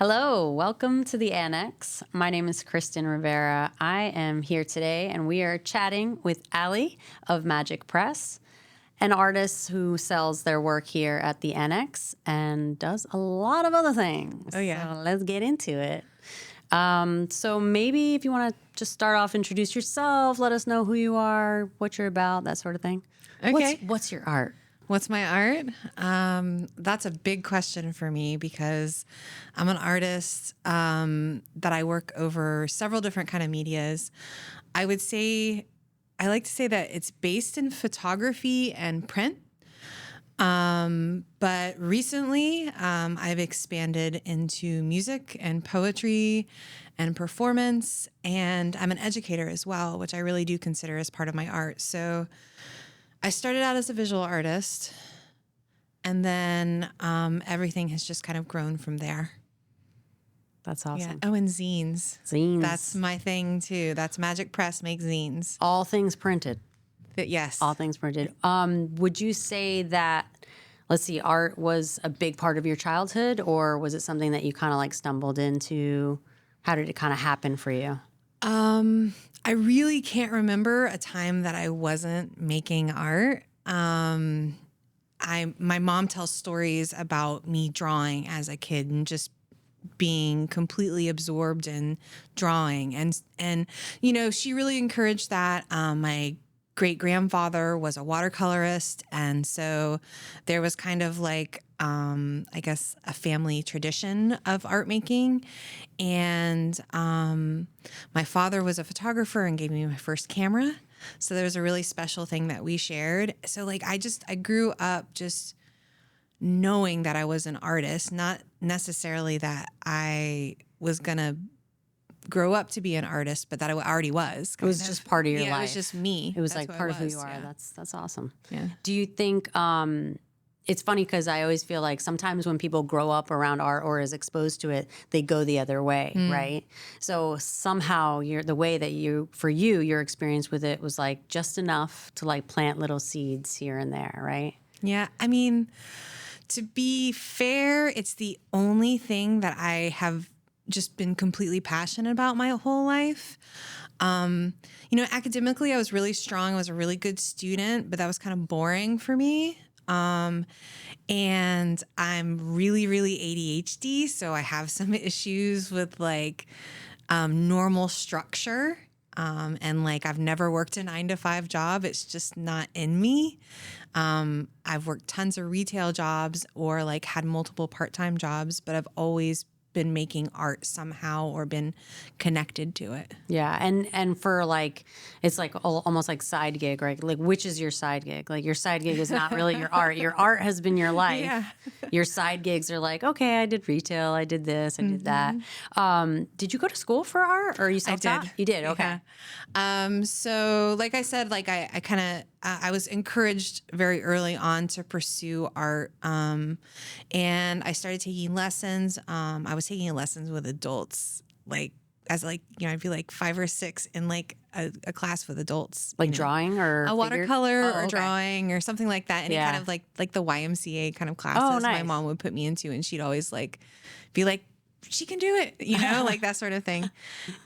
Hello, welcome to the Annex. My name is Kristen Rivera. I am here today and we are chatting with Aly of Magik Press, an artist who sells their work here at the Annex and does a lot of other things. Oh, yeah. So let's get into it. So maybe if you want to just start off, introduce yourself, let us know who you are, what you're about, that sort of thing. Okay. What's your art? What's my art? That's a big question for me because I'm an artist that I work over several different kind of medias. I like to say that it's based in photography and print. But recently, I've expanded into music and poetry and performance, and I'm an educator as well, which I really do consider as part of my art. So I started out as a visual artist, and then everything has just kind of grown from there. That's awesome. Yeah. Oh, and zines. Zines. That's my thing too. That's Magik Press makes zines. All things printed. Yes. All things printed. Would you say that, let's see, art was a big part of your childhood, or was it something that you kind of like stumbled into? How did it kind of happen for you? I really can't remember a time that I wasn't making art. My mom tells stories about me drawing as a kid and just being completely absorbed in drawing. And you know, she really encouraged that. My great-grandfather was a watercolorist, and so there was kind of like, I guess, a family tradition of art making. And my father was a photographer and gave me my first camera. So there was a really special thing that we shared. So like I grew up just knowing that I was an artist, not necessarily that I was going to grow up to be an artist, but that I already was. It was just part of your life. It was just me. It was That's like what part it of who was, you are. yeah. That's awesome. Yeah. Do you think it's funny because I always feel like sometimes when people grow up around art or is exposed to it, they go the other way, right? So somehow your experience with it was like just enough to like plant little seeds here and there, right? Yeah. I mean, to be fair, it's the only thing that I have just been completely passionate about my whole life. You know, academically, I was really strong. I was a really good student, but that was kind of boring for me. And I'm really, really ADHD. So I have some issues with like, normal structure. And like, I've never worked a 9-to-5 job. It's just not in me. I've worked tons of retail jobs or like had multiple part-time jobs, but I've always been making art somehow or been connected to it. Yeah, and for like, it's like almost like side gig, right? Like, which is your side gig? Like, your side gig is not really your art. Your art has been your life. Yeah. Your side gigs are like, okay, I did retail, I did this, I did that. Did you go to school for art, or you self-taught? did. You did, okay. Yeah. So like I said, like I kind of, I was encouraged very early on to pursue art. And I started taking lessons. I was taking lessons with adults, like as like, you know, I'd be like 5 or 6 in like a class with adults. Like you know, drawing or a watercolor or okay. drawing or something like that. Any kind of like the YMCA kind of classes nice. my mom would put me into, and she'd always like be like, she can do it, you know, like that sort of thing.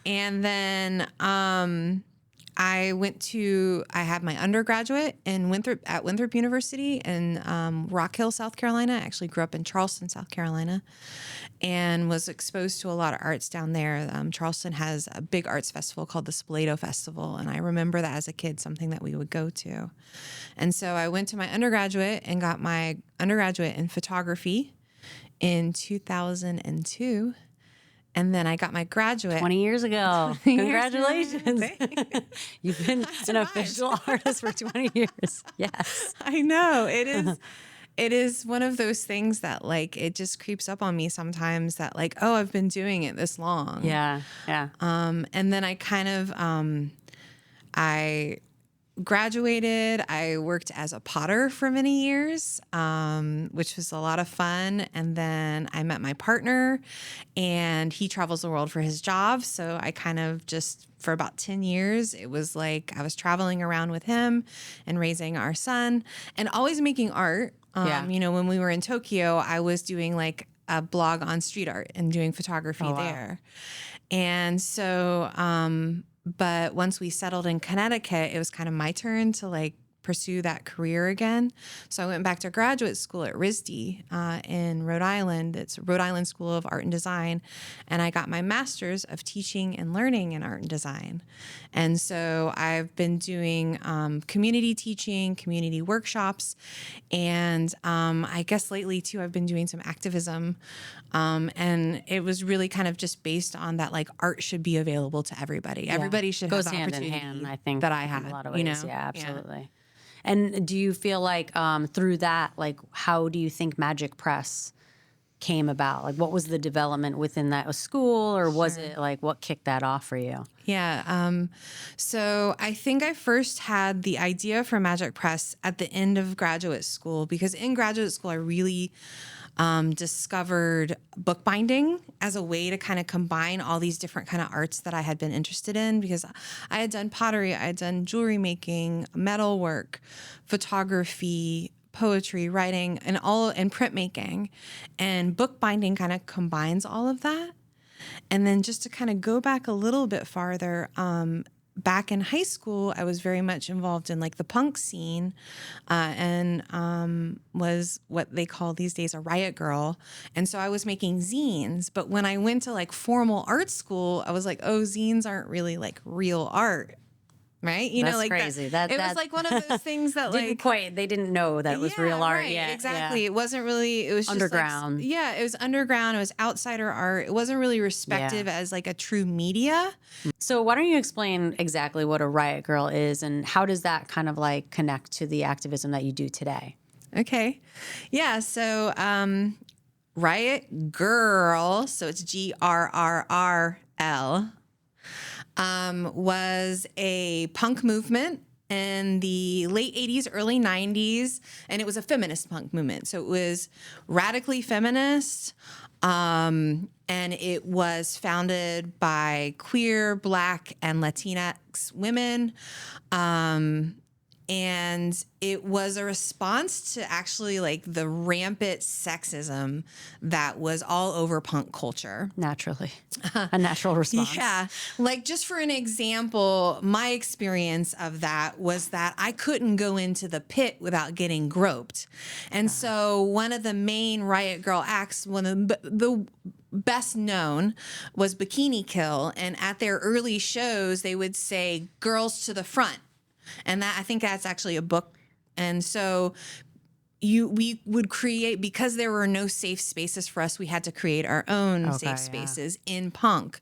And then I had my undergraduate in Winthrop University in Rock Hill, South Carolina. I actually grew up in Charleston, South Carolina, and was exposed to a lot of arts down there. Charleston has a big arts festival called the Spoleto Festival, and I remember that as a kid, something that we would go to. And so I went to my undergraduate and got my undergraduate in photography in 2002. And then I got my graduate 20 years ago. 20 years Congratulations. You've been an survived. official artist for 20 years. Yes. I know. It is one of those things that like it just creeps up on me sometimes that like, oh, I've been doing it this long. Yeah. Yeah. And then I kind of I graduated. I worked as a potter for many years, which was a lot of fun. And then I met my partner, and he travels the world for his job. So I kind of just, for about 10 years, it was like I was traveling around with him and raising our son and always making art. Yeah. You know, when we were in Tokyo, I was doing like a blog on street art and doing photography there. And so, but once we settled in Connecticut, it was kind of my turn to like pursue that career again. So I went back to graduate school at RISD in Rhode Island. It's Rhode Island School of Art and Design. And I got my master's of teaching and learning in art and design. And so I've been doing community teaching, community workshops. And I guess lately too, I've been doing some activism. And it was really kind of just based on that, like art should be available to everybody. Everybody should have the opportunity hand in hand, I think, that I had. in a lot of ways. You know? Yeah, absolutely. Yeah. And do you feel like through that, like, how do you think Magik Press came about? Like, what was the development within that school, or was it like what kicked that off for you? Yeah. So I think I first had the idea for Magik Press at the end of graduate school, because in graduate school, I really discovered bookbinding as a way to kind of combine all these different kind of arts that I had been interested in, because I had done pottery, I had done jewelry making, metalwork, photography, poetry, writing, and printmaking, and bookbinding kind of combines all of that. And then just to kind of go back a little bit farther, back in high school, I was very much involved in like the punk scene, and was what they call these days a riot girl. And so I was making zines. But when I went to like formal art school, I was like, oh, zines aren't really like real art. Right? You That's know, like crazy. it was like one of those things that like they didn't know that it was real art. Right, Yeah, exactly. Yeah. It wasn't really, it was Underground. Just like, it was underground. It was outsider art. It wasn't really respected as like a true media. So why don't you explain exactly what a riot girl is, and how does that kind of like connect to the activism that you do today? Okay. Yeah. So, riot girl, so it's GRRRL, was a punk movement in the late 80s, early 90s, and it was a feminist punk movement. So it was radically feminist, and it was founded by queer, Black, and Latinx women. And it was a response to actually like the rampant sexism that was all over punk culture. Naturally. A natural response. Yeah. Like, just for an example, my experience of that was that I couldn't go into the pit without getting groped. And so one of the main riot girl acts, one of the best known, was Bikini Kill. And at their early shows, they would say, "Girls to the front." And that, I think that's actually a book. And so we would create, because there were no safe spaces for us, we had to create our own safe spaces in punk.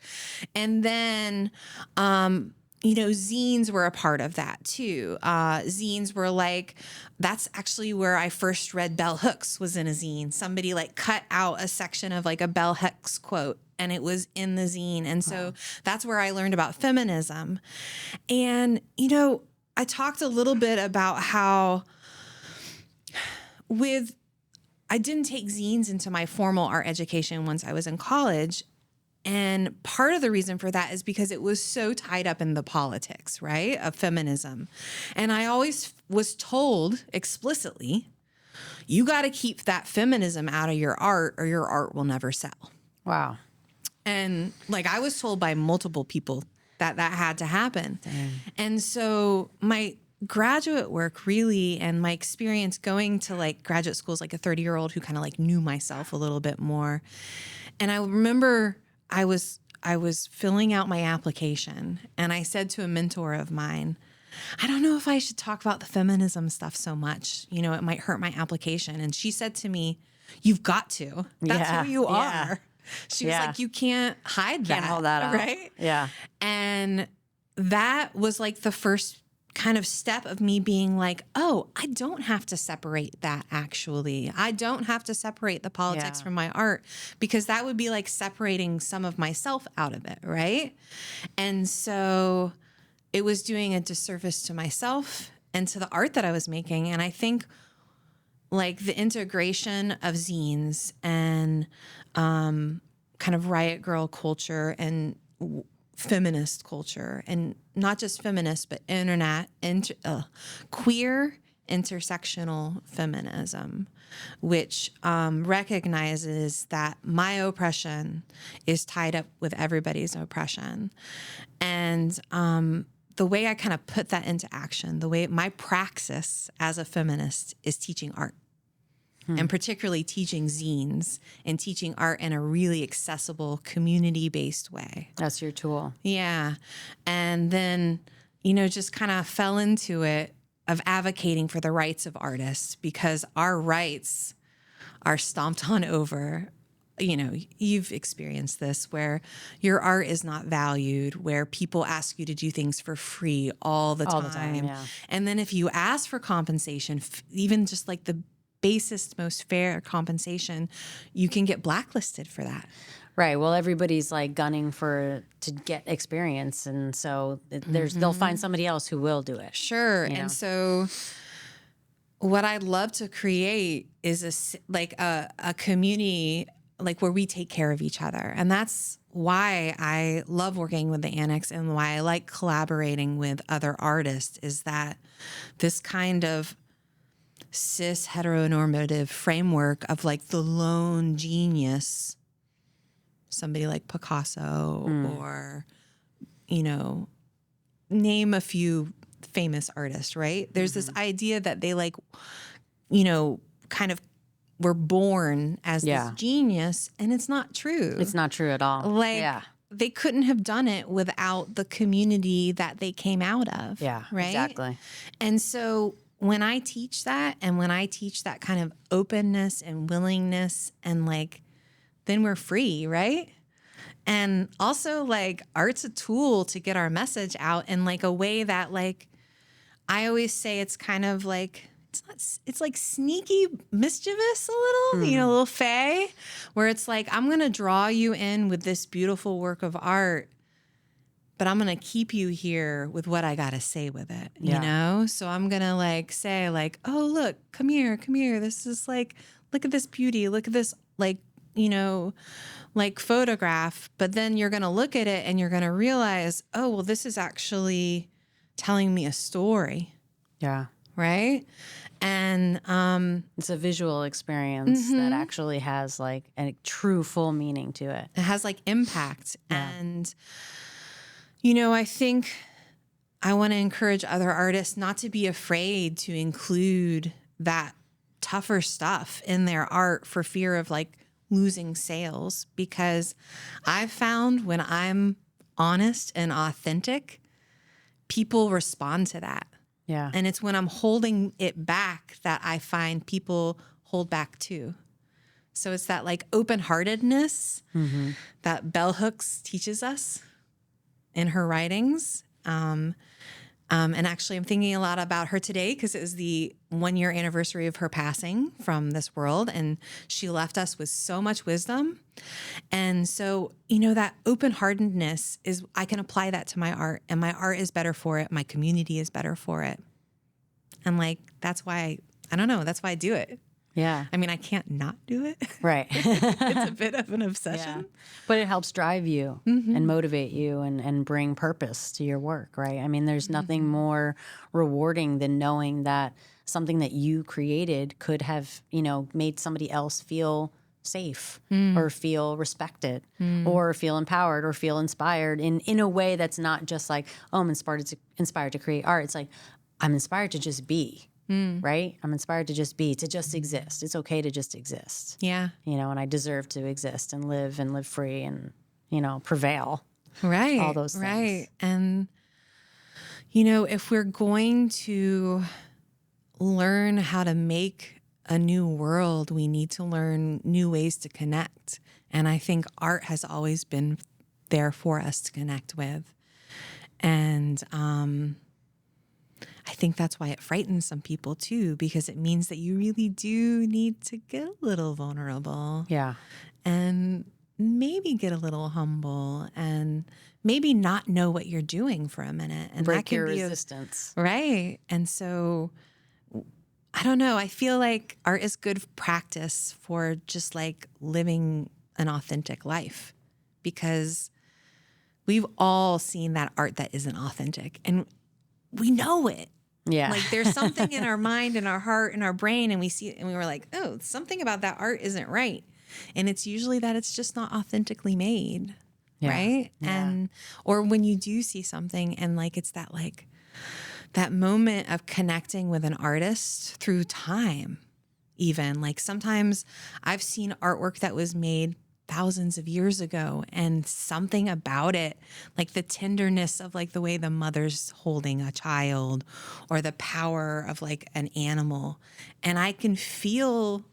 And then, zines were a part of that too. Zines were like, that's actually where I first read Bell Hooks, was in a zine. Somebody like cut out a section of like a Bell Hooks quote, and it was in the zine. And so that's where I learned about feminism. And, I talked a little bit about how I didn't take zines into my formal art education once I was in college. And part of the reason for that is because it was so tied up in the politics, right, of feminism. And I always was told explicitly, you got to keep that feminism out of your art or your art will never sell. Wow. And like, I was told by multiple people that had to happen. Damn. And so my graduate work really, and my experience going to like graduate school as like a 30-year-old who kind of like knew myself a little bit more. And I remember I was filling out my application, and I said to a mentor of mine, I don't know if I should talk about the feminism stuff so much. It might hurt my application. And she said to me, "You've got to. That's who you are." She was like, you can't hide that. Can't hold that out. Right? Yeah. And that was like the first kind of step of me being like, oh, I don't have to separate that actually. I don't have to separate the politics from my art, because that would be like separating some of myself out of it, right? And so it was doing a disservice to myself and to the art that I was making. And I think like the integration of zines and kind of riot girl culture and feminist culture, and not just feminist, but queer intersectional feminism, which recognizes that my oppression is tied up with everybody's oppression. And the way I kind of put that into action, the way my praxis as a feminist is teaching art. And particularly teaching zines and teaching art in a really accessible, community-based way. That's your tool. Yeah. And then, just kind of fell into it of advocating for the rights of artists, because our rights are stomped on over. You've experienced this, where your art is not valued, where people ask you to do things for free all the time. Yeah. And then if you ask for compensation, even just like the basest, most fair compensation, you can get blacklisted for that. Right. Well, everybody's like gunning to get experience, and so they'll find somebody else who will do it. Sure. And so what I'd love to create is a community like where we take care of each other. And that's why I love working with the Annex and why I like collaborating with other artists, is that this kind of cis heteronormative framework of like the lone genius, somebody like Picasso or, name a few famous artists, right? There's this idea that they kind of were born as this genius, and it's not true. It's not true at all. They couldn't have done it without the community that they came out of. Yeah, right? Exactly. And so when I teach that, and when I teach that kind of openness and willingness, and then we're free, right? And also art's a tool to get our message out in a way that I always say it's kind of it's like sneaky mischievous a little, a little fey, where it's I'm going to draw you in with this beautiful work of art, but I'm going to keep you here with what I got to say with it, you know? So I'm going to say oh, look, come here. This is look at this beauty. Look at this, photograph. But then you're going to look at it and you're going to realize, oh, well, this is actually telling me a story. Yeah. Right. And it's a visual experience that actually has a true full meaning to it. It has impact. Yeah. And I think I want to encourage other artists not to be afraid to include that tougher stuff in their art for fear of losing sales, because I've found when I'm honest and authentic, people respond to that. Yeah. And it's when I'm holding it back that I find people hold back too. So it's that open-heartedness that Bell Hooks teaches us in her writings. And actually, I'm thinking a lot about her today because it was the 1-year anniversary of her passing from this world. And she left us with so much wisdom. And so, that open-heartedness is, I can apply that to my art, and my art is better for it. My community is better for it. And that's why, I don't know, that's why I do it. Yeah. I mean, I can't not do it. Right. It's a bit of an obsession. Yeah. But it helps drive you and motivate you and bring purpose to your work, right? I mean, there's nothing more rewarding than knowing that something that you created could have, made somebody else feel safe or feel respected or feel empowered or feel inspired in a way that's not just oh, I'm inspired to create art. It's I'm inspired to just be. Right? I'm inspired to just be, to just exist. It's okay to just exist. Yeah. And I deserve to exist and live free and, prevail. Right. All those things. Right. And, if we're going to learn how to make a new world, we need to learn new ways to connect. And I think art has always been there for us to connect with. And, I think that's why it frightens some people too, because it means that you really do need to get a little vulnerable. Yeah. And maybe get a little humble and maybe not know what you're doing for a minute. And break that can your be resistance. Right. And so I don't know. I feel like art is good practice for just living an authentic life, because we've all seen that art that isn't authentic and we know it. Yeah. Like there's something in our mind and our heart and our brain, and we see it and we were like, oh, something about that art isn't right. And it's usually that it's just not authentically made. Yeah. Right. Yeah. And, or when you do see something and like, it's that like, that moment of connecting with an artist through time, even like sometimes I've seen artwork that was made thousands of years ago and something about it, like the tenderness of like the way the mother's holding a child or the power of like an animal. And I can feel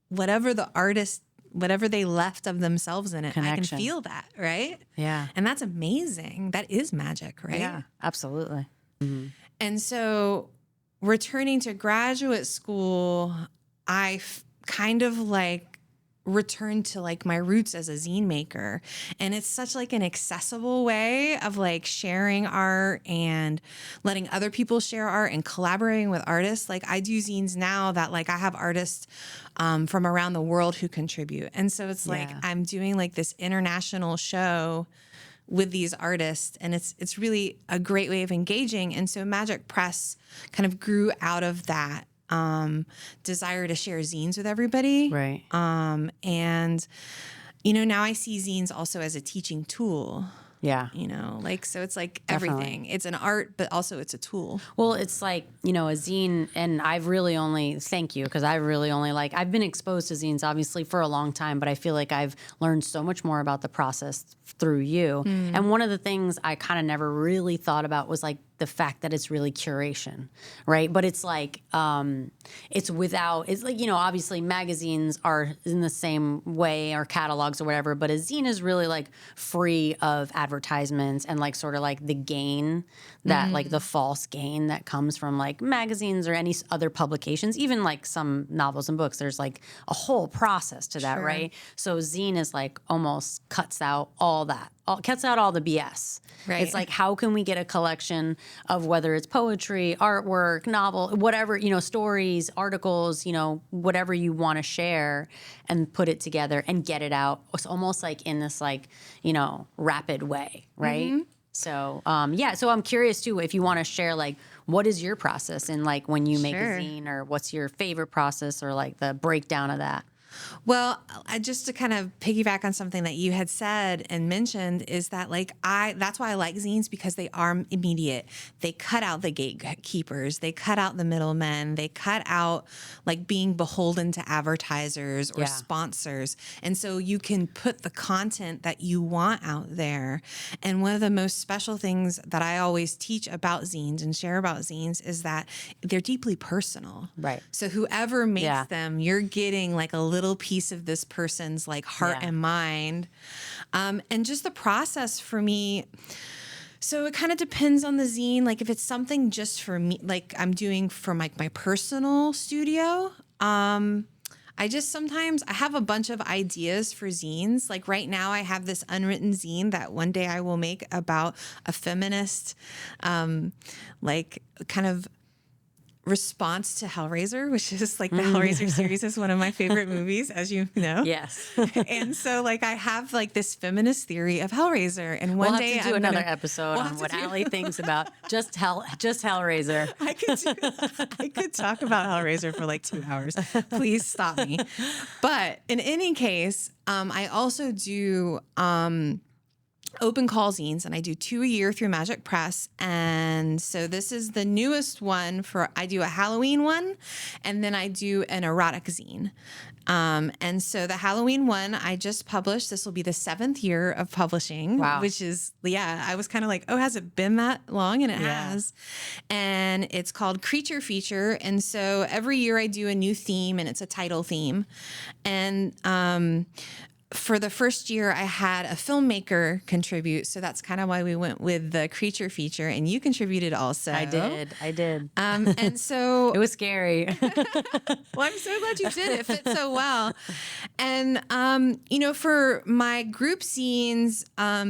whatever the artist, whatever they left of themselves in it, Connection. I can feel that. Right. Yeah. And that's amazing. That is magic, right? Yeah, absolutely. Mm-hmm. And so returning to graduate school, I kind of like returned to like my roots as a zine maker. And it's such like an accessible way of like sharing art and letting other people share art and collaborating with artists. Like I do zines now that like I have artists from around the world who contribute. And so it's like I'm doing like this international show with these artists, and it's really a great way of engaging. And so Magik Press kind of grew out of that desire to share zines with everybody. Right. And, you know, now I see zines also as a teaching tool. Yeah. You know, like, so it's like Definitely. everything. It's an art, but also it's a tool. Well, it's like, you know, a zine, and I've really only, thank you, because I really only like, I've been exposed to zines obviously for a long time, but I feel like I've learned so much more about the process through you. And one of the things I kind of never really thought about was like the fact that it's really curation, right? But it's like, it's like, you know, obviously magazines are in the same way, or catalogs or whatever, but a zine is really like free of advertisements and like sort of like the gain that like the false gain that comes from like magazines or any other publications, even like some novels and books. There's like a whole process to that, Sure. right? So zine is like almost cuts out all that. Cuts out all the BS. Right. It's like, how can we get a collection of whether it's poetry, artwork, novel, whatever, you know, stories, articles, you know, whatever you want to share, and put it together and get it out. It's almost like in this like, you know, rapid way, right? Mm-hmm. So, so I'm curious too, if you want to share like, what is your process in like when you make Sure. a zine, or what's your favorite process, or like the breakdown of that? Well, just to kind of piggyback on something that you had said and mentioned is that like that's why I like zines, because they are immediate. They cut out the gatekeepers. They cut out the middlemen. They cut out like being beholden to advertisers or sponsors. And so you can put the content that you want out there. And one of the most special things that I always teach about zines and share about zines is that they're deeply personal. Right. So whoever makes them, you're getting like a little piece of this person's like heart and mind. And just the process for me. So it kind of depends on the zine. Like if it's something just for me, like I'm doing for my personal studio, I just sometimes I have a bunch of ideas for zines. Like right now I have this unwritten zine that one day I will make about a feminist, like kind of response to Hellraiser, which is like the Hellraiser series is one of my favorite movies, as you know. Yes. And so like I have like this feminist theory of Hellraiser, and one We'll day have to do I'm another gonna, episode we'll on have what to do- Aly thinks about just Hellraiser. I could talk about Hellraiser for like 2 hours. Please stop me. But in any case, I also do open call zines, and I do 2 a year through Magik Press. And so this is the newest one I do a Halloween one, and then I do an erotic zine. And so the Halloween one I just published. This will be the 7th year of publishing, which is, I was kind of like, oh, has it been that long? And it has. And it's called Creature Feature. And so every year I do a new theme, and it's a title theme. And, for the first year, I had a filmmaker contribute. So that's kind of why we went with the Creature Feature. And you contributed also. I did. And so it was scary. well, I'm so glad you did. It fit so well. And, you know, for my group zines,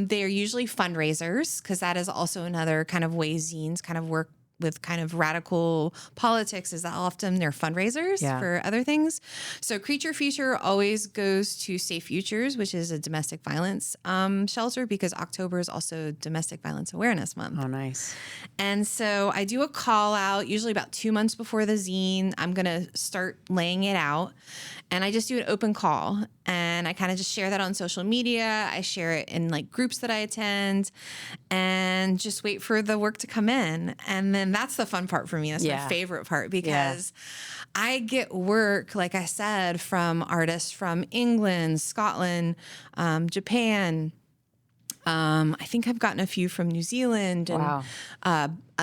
they are usually fundraisers, because that is also another kind of way zines kind of work with kind of radical politics is that often they're fundraisers for other things. So Creature Feature always goes to Safe Futures, which is a domestic violence shelter, because October is also Domestic Violence Awareness Month. Oh, nice. And so I do a call out usually about 2 months before the zine. I'm going to start laying it out. And I just do an open call, and I kind of just share that on social media. I share it in like groups that I attend, and just wait for the work to come in. And then that's the fun part for me. That's my favorite part, because I get work, like I said, from artists from England, Scotland, Japan. I think I've gotten a few from New Zealand, and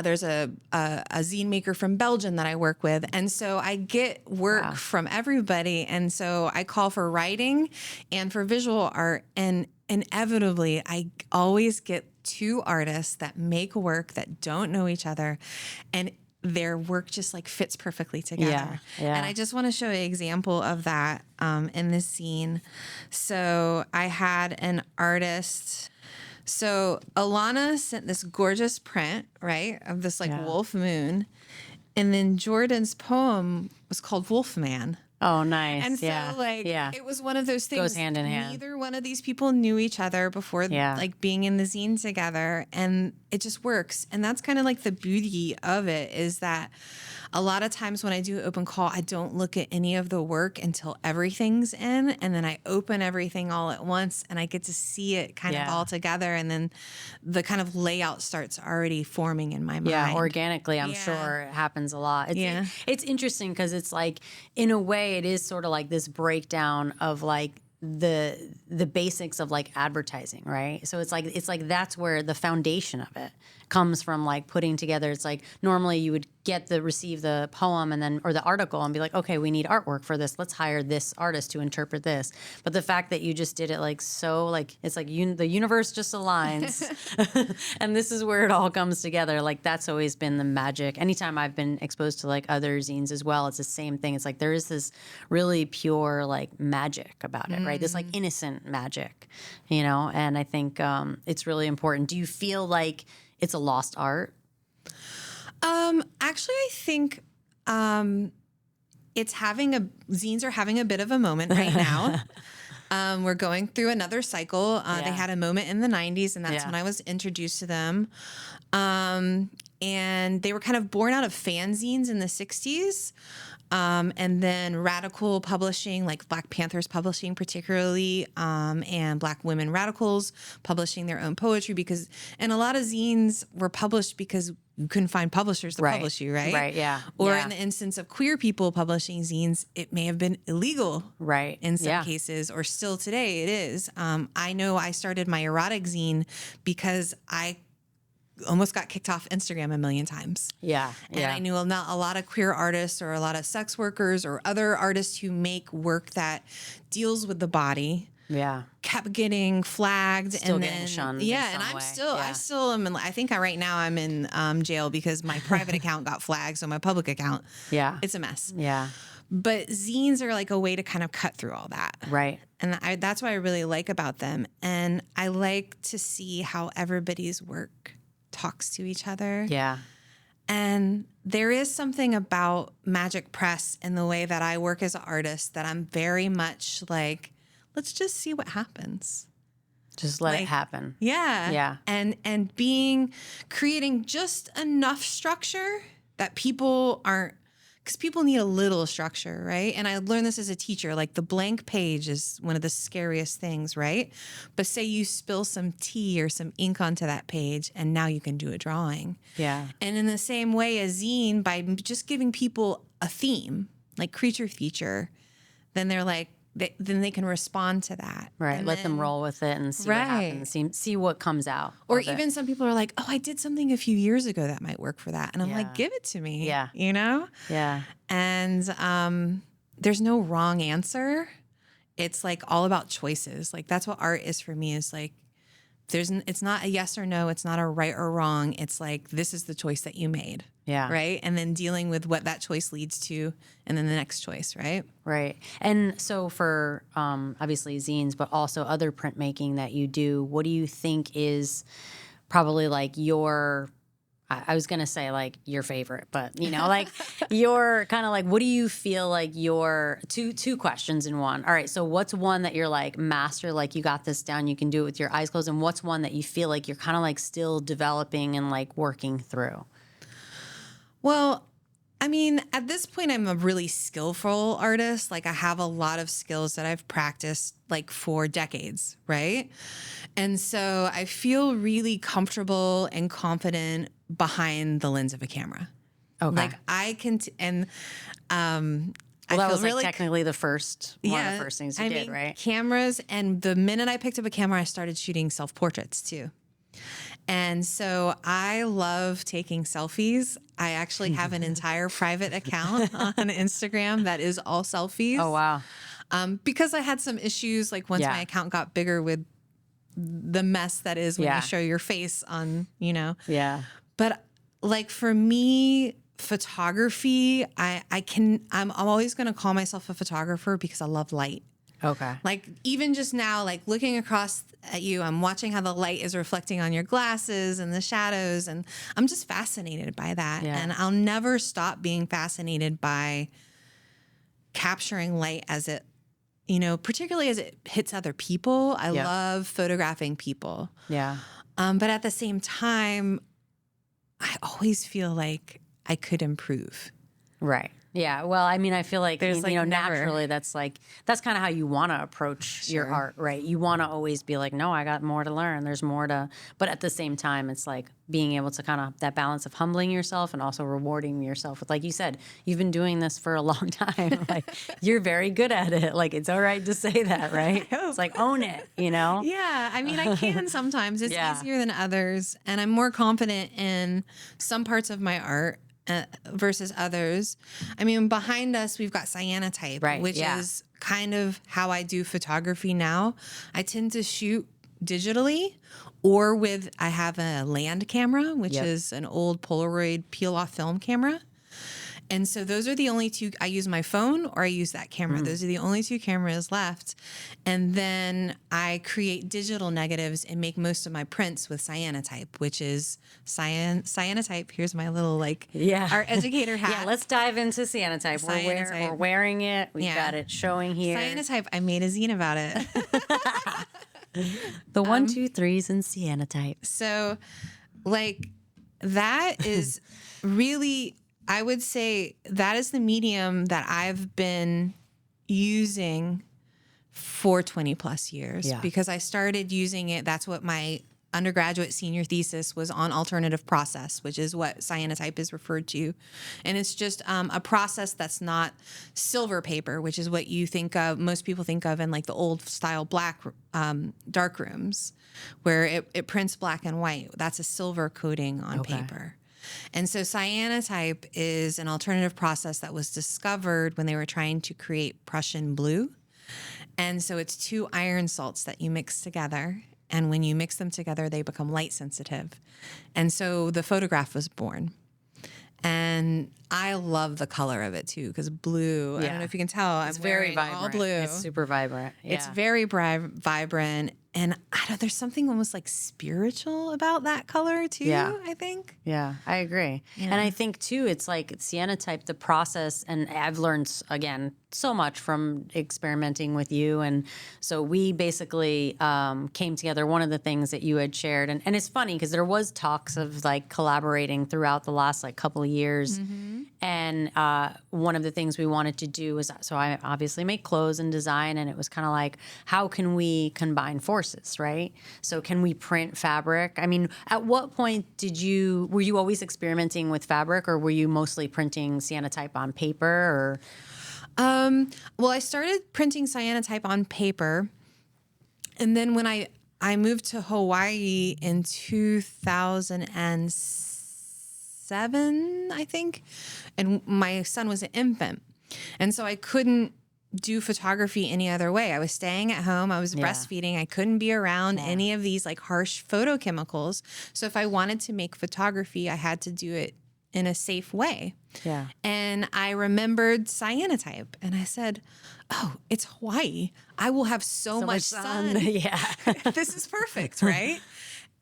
there's a zine maker from Belgium that I work with. And so I get work from everybody. And so I call for writing and for visual art. And inevitably, I always get 2 artists that make work that don't know each other. And their work just like fits perfectly together. And I just want to show an example of that in this scene. So I had an artist. So Alana sent this gorgeous print, right, of this like wolf moon. And then Jordan's poem was called Wolfman. Oh, nice. And so it was one of those things. Goes hand in hand. Neither one of these people knew each other before like being in the zine together, and it just works. And that's kind of like the beauty of it, is that a lot of times when I do open call, I don't look at any of the work until everything's in, and then I open everything all at once, and I get to see it kind of all together, and then the kind of layout starts already forming in my mind. Yeah, organically, I'm sure it happens a lot. It's interesting because it's like, in a way, it is sort of like this breakdown of like the basics of like advertising, right? So it's like that's where the foundation of it comes from, like putting together. It's like normally you would receive the poem and then, or the article, and be like, okay, we need artwork for this. Let's hire this artist to interpret this. But the fact that you just did it like so, like it's like the universe just aligns, and this is where it all comes together. Like that's always been the magic. Anytime I've been exposed to like other zines as well, it's the same thing. It's like there is this really pure like magic about it, right? This like innocent magic, you know. And I think it's really important. Do you feel like it's a lost art? Actually, I think zines are having a bit of a moment right now. We're going through another cycle. They had a moment in the 90s, and that's when I was introduced to them. And they were kind of born out of fanzines in the 60s. And then radical publishing, like Black Panthers publishing particularly, and Black women radicals publishing their own poetry, and a lot of zines were published because you couldn't find publishers to publish you, right? Right, yeah. Or in the instance of queer people publishing zines, it may have been illegal, right, in some cases, or still today it is. I know I started my erotic zine because I almost got kicked off Instagram a million times. And I knew a lot of queer artists, or a lot of sex workers, or other artists who make work that deals with the body. Kept getting flagged, still and getting then shunned. and I still am. I think right now I'm in jail because my private account got flagged, so my public account, it's a mess. But zines are like a way to kind of cut through all that, right? And that's what I really like about them, and I like to see how everybody's work talks to each other. And there is something about Magik Press in the way that I work as an artist that I'm very much like, let's just see what happens. Just let it happen. And creating just enough structure that people aren't, because people need a little structure, right? And I learned this as a teacher, like the blank page is one of the scariest things, right? But say you spill some tea or some ink onto that page, and now you can do a drawing. And in the same way, a zine, by just giving people a theme, like Creature Feature, then they're like, then they can respond to that. Right. Let them roll with it and see what happens, see what comes out. Or even some people are like, oh, I did something a few years ago that might work for that. And I'm like, give it to me. You know? And there's no wrong answer. It's like all about choices. Like that's what art is for me, is like, it's not a yes or no. It's not a right or wrong. It's like, this is the choice that you made. Right. And then dealing with what that choice leads to, and then the next choice. Right. And so for obviously zines, but also other printmaking that you do, what do you think is probably like your I was going to say like your favorite, but you know, like your kind of like, what do you feel like your two questions in one? All right. So what's one that you're like master, like you got this down, you can do it with your eyes closed. And what's one that you feel like you're kind of like still developing and like working through? Well, I mean, at this point, I'm a really skillful artist. Like I have a lot of skills that I've practiced like for decades, right? And so I feel really comfortable and confident behind the lens of a camera. Okay. Like I can, I Well, that feel was like really technically the first, one of the first things you did, right? Cameras. And the minute I picked up a camera, I started shooting self-portraits too. And so I love taking selfies. I actually have an entire private account on Instagram that is all selfies. Oh, wow. Because I had some issues, like once my account got bigger with the mess that is when you show your face on, you know. Yeah. But like for me, photography, I'm always going to call myself a photographer because I love light. Okay. Like even just now, like looking across at you, I'm watching how the light is reflecting on your glasses and the shadows. And I'm just fascinated by that. Yeah. And I'll never stop being fascinated by capturing light as it, you know, particularly as it hits other people. I love photographing people. Yeah. But at the same time, I always feel like I could improve. Right. Yeah. Well, I mean, I feel like, There's, you like, know, never- naturally that's kind of how you want to approach your art, right? You want to always be like, no, I got more to learn. There's more to, but at the same time, it's like being able to kind of that balance of humbling yourself and also rewarding yourself with, like you said, you've been doing this for a long time. Like you're very good at it. Like it's all right to say that, right? It's like own it, you know? Yeah, I mean, I can sometimes. It's easier than others. And I'm more confident in some parts of my art versus others. I mean, behind us, we've got cyanotype, which is kind of how I do photography now. I tend to shoot digitally or I have a land camera, which is an old Polaroid peel-off film camera. And so those are the only two. I use my phone or I use that camera. Those are the only two cameras left. And then I create digital negatives and make most of my prints with cyanotype, which is cyanotype. Here's my little our educator hat. Yeah, let's dive into cyanotype. We're wearing it. We've got it showing here. Cyanotype. I made a zine about it. The 1, 2, 3s in cyanotype. So like that is really... I would say that is the medium that I've been using for 20 plus years because I started using it. That's what my undergraduate senior thesis was on, alternative process, which is what cyanotype is referred to. And it's just a process that's not silver paper, which is what you think of, most people think of in like the old style black dark rooms where it prints black and white. That's a silver coating on paper. And so cyanotype is an alternative process that was discovered when they were trying to create Prussian blue. And so it's two iron salts that you mix together. And when you mix them together, they become light sensitive. And so the photograph was born. And I love the color of it too, because blue, I don't know if you can tell, It's very vibrant. all blue. It's super vibrant. Yeah. It's very vibrant. And there's something almost like spiritual about that color too, I think. Yeah, I agree. Yeah. And I think too, it's like cyanotype, the process, and I've learned, again, so much from experimenting with you. And so we basically came together. One of the things that you had shared, and it's funny because there was talks of like collaborating throughout the last like couple of years. Mm-hmm. And one of the things we wanted to do was, so I obviously make clothes and design, and it was kind of like, how can we combine forces, right? So can we print fabric? I mean, at what point were you always experimenting with fabric, or were you mostly printing cyanotype on paper, or? Well, I started printing cyanotype on paper. And then when I moved to Hawaii in 2007, I think, and my son was an infant. And so I couldn't do photography any other way. I was staying at home. I was breastfeeding. I couldn't be around any of these like harsh photochemicals. So if I wanted to make photography, I had to do it in a safe way. Yeah. And I remembered cyanotype and I said, oh, it's Hawaii. I will have so much sun. Yeah. This is perfect, right?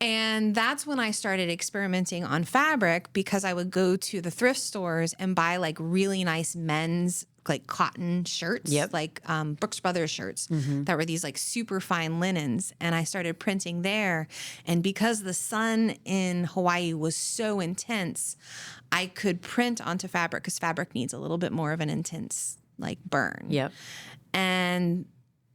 And that's when I started experimenting on fabric, because I would go to the thrift stores and buy like really nice men's like cotton shirts, like Brooks Brothers shirts that were these like super fine linens. And I started printing there. And because the sun in Hawaii was so intense, I could print onto fabric, because fabric needs a little bit more of an intense like burn. Yep. And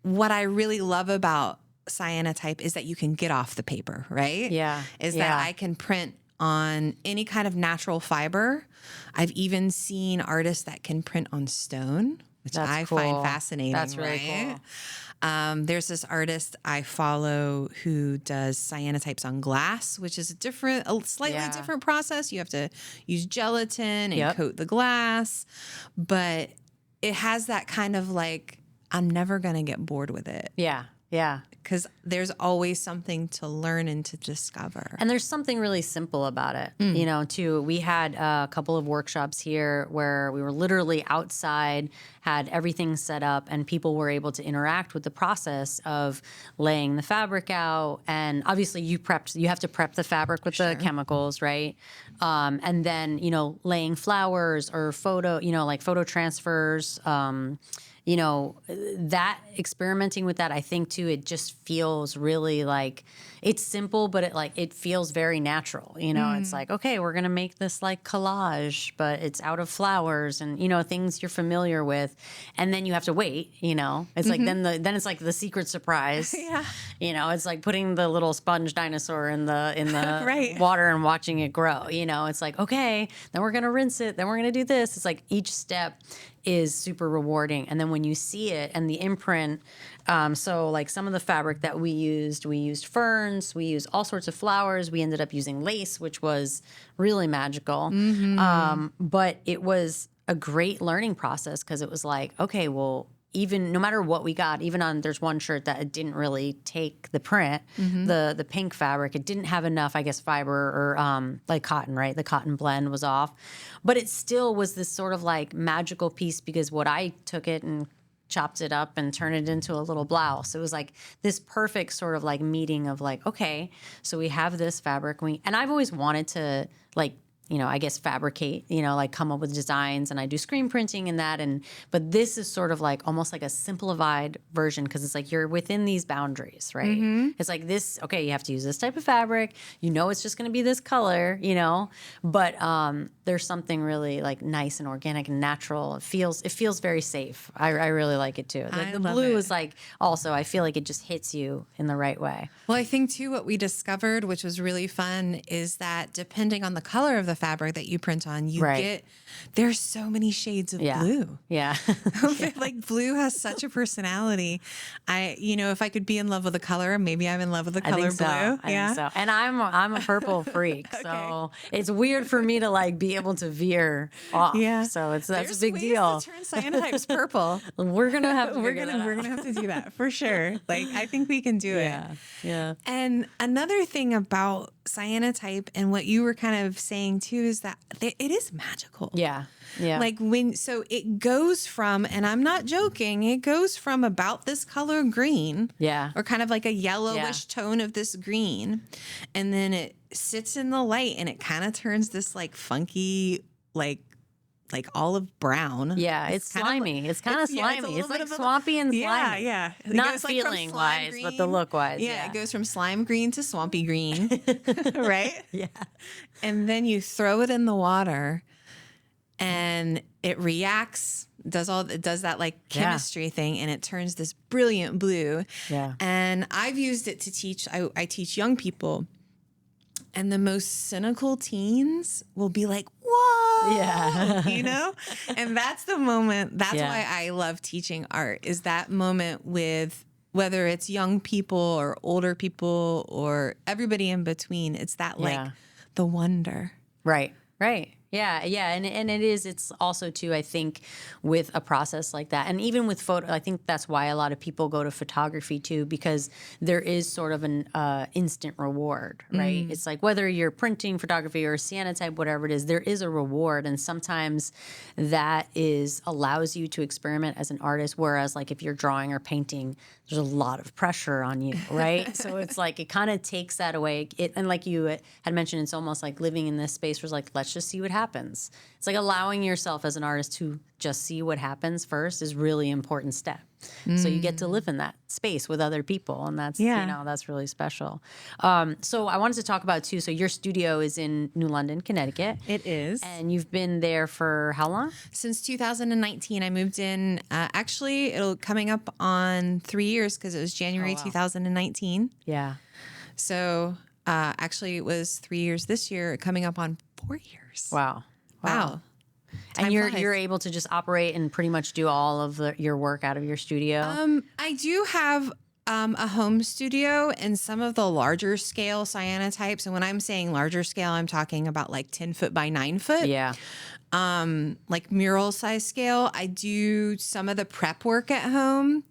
what I really love about cyanotype is that you can get off the paper, right? Yeah. Is that I can print on any kind of natural fiber. I've even seen artists that can print on stone, which I find fascinating. That's really cool. There's this artist I follow who does cyanotypes on glass, which is a slightly different process. You have to use gelatin and coat the glass, but it has that kind of like, I'm never going to get bored with it. Yeah. Yeah. Because there's always something to learn and to discover. And there's something really simple about it, you know, too. We had a couple of workshops here where we were literally outside, had everything set up, and people were able to interact with the process of laying the fabric out. And obviously you have to prep the fabric with the chemicals, right? And then, you know, laying flowers or photo transfers, you know, that experimenting with that, I think too, it just feels really like it's simple, but it feels very natural. You know, it's like, okay, we're going to make this like collage, but it's out of flowers and, you know, things you're familiar with. And then you have to wait, you know, it's like, then it's like the secret surprise. You know, it's like putting the little sponge dinosaur in the water and watching it grow. You know, it's like, okay, then we're going to rinse it. Then we're going to do this. It's like each step is super rewarding. And then when you see it and the imprint, so like some of the fabric that we used ferns, we used all sorts of flowers. We ended up using lace, which was really magical. But it was a great learning process, because it was like, okay, well, even no matter what we got, there's one shirt that it didn't really take the print, the pink fabric, it didn't have enough, I guess, fiber or like cotton, right? The cotton blend was off, but it still was this sort of like magical piece, because what I took it and chopped it up and turned it into a little blouse. It was like this perfect sort of like meeting of like, okay, so we have this fabric, and I've always wanted to like, you know, I guess fabricate, you know, like come up with designs, and I do screen printing and that. but this is sort of like almost like a simplified version, because it's like you're within these boundaries, right? It's like this, okay, you have to use this type of fabric, you know, it's just going to be this color, you know, but there's something really like nice and organic and natural. It feels very safe. I really like it too. The blue is like, also, I feel like it just hits you in the right way. Well, I think too, what we discovered, which was really fun, is that depending on the color of the fabric that you print on, there's so many shades of blue. Like blue has such a personality. If I could be in love with a color, maybe I'm in love with the color blue. I think so. And I'm a purple freak, so it's weird for me to like be able to veer off. So that's a big deal. To turn cyanotypes purple. We're gonna have to we're gonna have to do that for sure. Like I think we can do it. Yeah. And another thing about cyanotype and what you were kind of saying too is that it is magical. Yeah. Like so it goes from, and I'm not joking, it goes from about this color green. Or kind of like a yellowish tone of this green. And then it sits in the light and it kind of turns this like funky, like olive brown. It's slimy. It's kind of slimy. It's like swampy and slimy. Not feeling wise, but the look wise. It goes from slime green to swampy green. Right? And then you throw it in the water and it reacts, does that like chemistry thing, and it turns this brilliant blue. And I've used it to teach, I teach young people. And the most cynical teens will be like, whoa, you know? And that's the moment, that's why I love teaching art, is that moment with, whether it's young people or older people or everybody in between, it's that like the wonder. Right. Yeah. Yeah. And it's also too, I think, with a process like that. And even with photo, I think that's why a lot of people go to photography too, because there is sort of an instant reward, right? It's like whether you're printing photography or cyanotype, whatever it is, there is a reward. And sometimes that allows you to experiment as an artist. Whereas like if you're drawing or painting, there's a lot of pressure on you, right? So it's like it kind of takes that away. And like you had mentioned, it's almost like living in this space where it's like, let's just see what happens. It's like allowing yourself as an artist to just see what happens first is really important step. So you get to live in that space with other people, and that's that's really special. So I wanted to talk about too. So your studio is in New London, Connecticut. It is. And you've been there for how long? Since 2019. I moved in. Actually, it'll coming up on 3 years because it was January 2019. Yeah. So actually, it was 3 years this year, coming up on 4 years. Wow. And Time you're flies. you're able to just operate and pretty much do all of your work out of your studio. I do have a home studio and some of the larger scale cyanotypes. And when I'm saying larger scale, I'm talking about like 10 foot by 9 foot. Yeah. Like mural size scale. I do some of the prep work at home.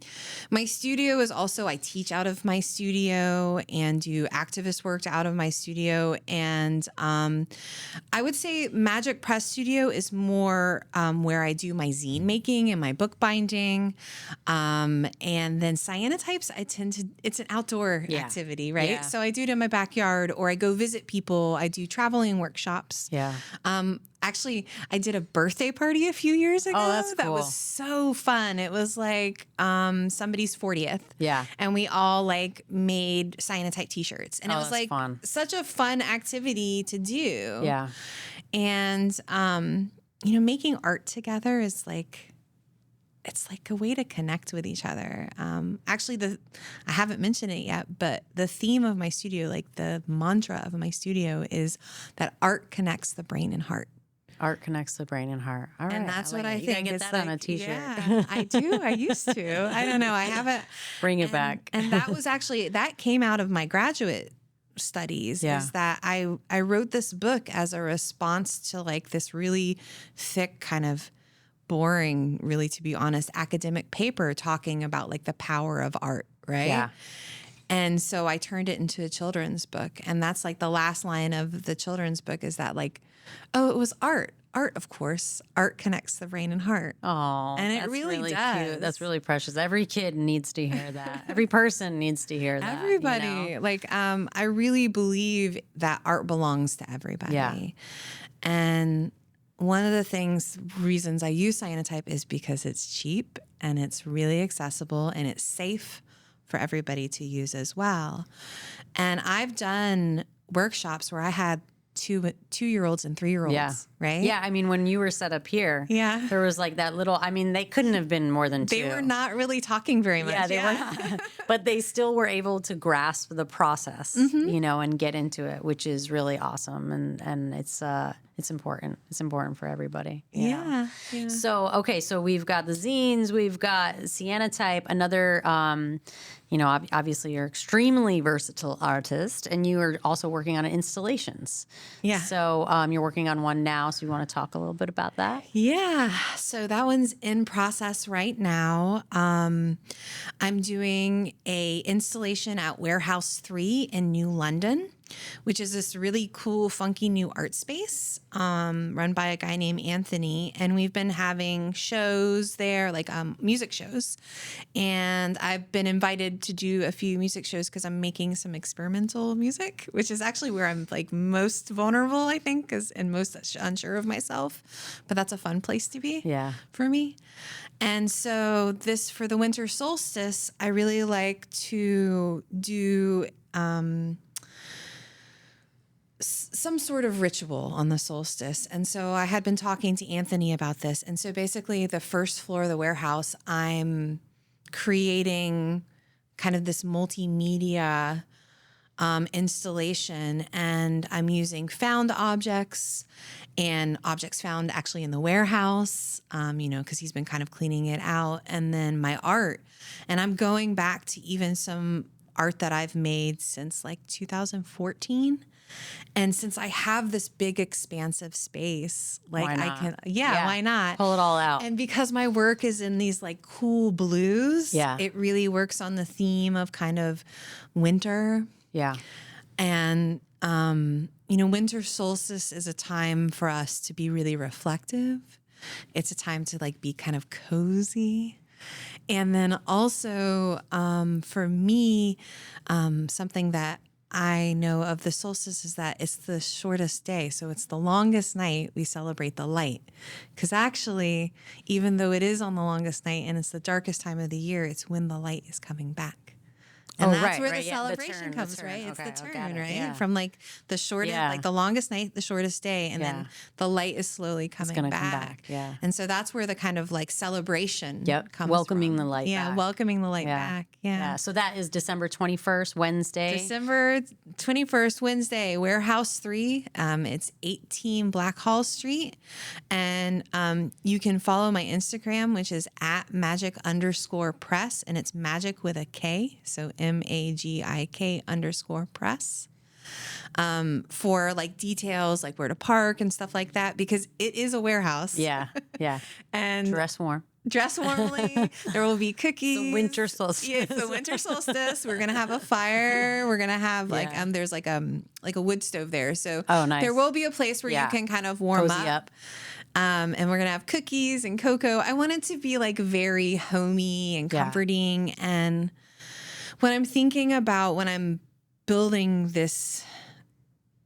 My studio is also, I teach out of my studio and do activist work out of my studio. And I would say Magik Press Studio is more where I do my zine making and my book binding. And then cyanotypes, it's an outdoor activity, right? Yeah. So I do it in my backyard or I go visit people. I do traveling workshops. Yeah. Actually, I did a birthday party a few years ago. Oh, that's cool. That was so fun. It was like somebody's 40th. Yeah. And we all like made cyanotype t-shirts. And it was that's like fun. such a fun activity to do. Yeah. And making art together is like it's like a way to connect with each other. Actually, I haven't mentioned it yet, but the theme of my studio, like the mantra of my studio is that art connects the brain and heart. Art connects the brain and heart. All right. And that's what I You think. gotta get It's that on a like, t-shirt. Yeah, I do. I used to. I don't know. I haven't. Bring it back. And that was actually, that came out of my graduate studies is that I wrote this book as a response to like this really thick kind of boring, really, to be honest, academic paper talking about like the power of art, right? Yeah. And so I turned it into a children's book. And that's like the last line of the children's book is that like, oh, it was art. Art, of course. Art connects the brain and heart. Oh, And it that's really cute. does. That's really precious. Every kid needs to hear that. Every person needs to hear that. Everybody. You know? Like, I really believe that art belongs to everybody. Yeah. And one of the reasons I use cyanotype is because it's cheap and it's really accessible and it's safe for everybody to use as well. And I've done workshops where I had two-year-olds and 3-year-olds, right? Yeah, I mean, when you were set up here, there was like that little, I mean, they couldn't have been more than 2. They were not really talking very much. Yeah, they were not. But they still were able to grasp the process, and get into it, which is really awesome. And it's important. It's important for everybody. Yeah. So, okay, so we've got the zines, we've got cyanotype, another, obviously you're extremely versatile artist, and you are also working on installations. Yeah. So you're working on one now, so you want to talk a little bit about that? Yeah. So that one's in process right now. I'm doing a installation at Warehouse 3 in New London, which is this really cool, funky new art space run by a guy named Anthony. And we've been having shows there, like music shows. And I've been invited to do a few music shows because I'm making some experimental music, which is actually where I'm like most vulnerable, I think, and most unsure of myself. But that's a fun place to be for me. And so for the winter solstice, I really like to do some sort of ritual on the solstice. And so I had been talking to Anthony about this. And so basically the first floor of the warehouse, I'm creating kind of this multimedia installation, and I'm using found objects and objects found actually in the warehouse, because he's been kind of cleaning it out, and then my art. And I'm going back to even some art that I've made since like 2014. And since I have this big expansive space, like Why I not? can, Yeah. why not? Pull it all out. And because my work is in these like cool blues, Yeah. it really works on the theme of kind of winter. Yeah. And, winter solstice is a time for us to be really reflective. It's a time to like be kind of cozy. And then also for me, something that I know of the solstice is that it's the shortest day. So it's the longest night. We celebrate the light. Because actually, even though it is on the longest night and it's the darkest time of the year, it's when the light is coming back. And that's where the celebration comes, right? It's the turn, right? Yeah. From like the shortest, like the longest night, the shortest day, and then the light is slowly coming back. Come back. Yeah. And so that's where the kind of like celebration comes welcoming from. the light back. Yeah, welcoming the light back. Yeah. So that is December 21st, Wednesday. December 21st, Wednesday, Warehouse 3. It's 18 Black Hall Street. And you can follow my Instagram, which is at Magik_press. And it's Magik with a K. So Magik_press. For like details, like where to park and stuff like that, because it is a warehouse. Yeah. Yeah. And dress warmmy. There will be cookies. The winter solstice. Yeah, it's the winter solstice. We're gonna have a fire. We're gonna have like there's like a wood stove there. So nice. There will be a place where you can kind of warm Cozy up. And we're gonna have cookies and cocoa. I want it to be like very homey and comforting. And what I'm thinking about when I'm building this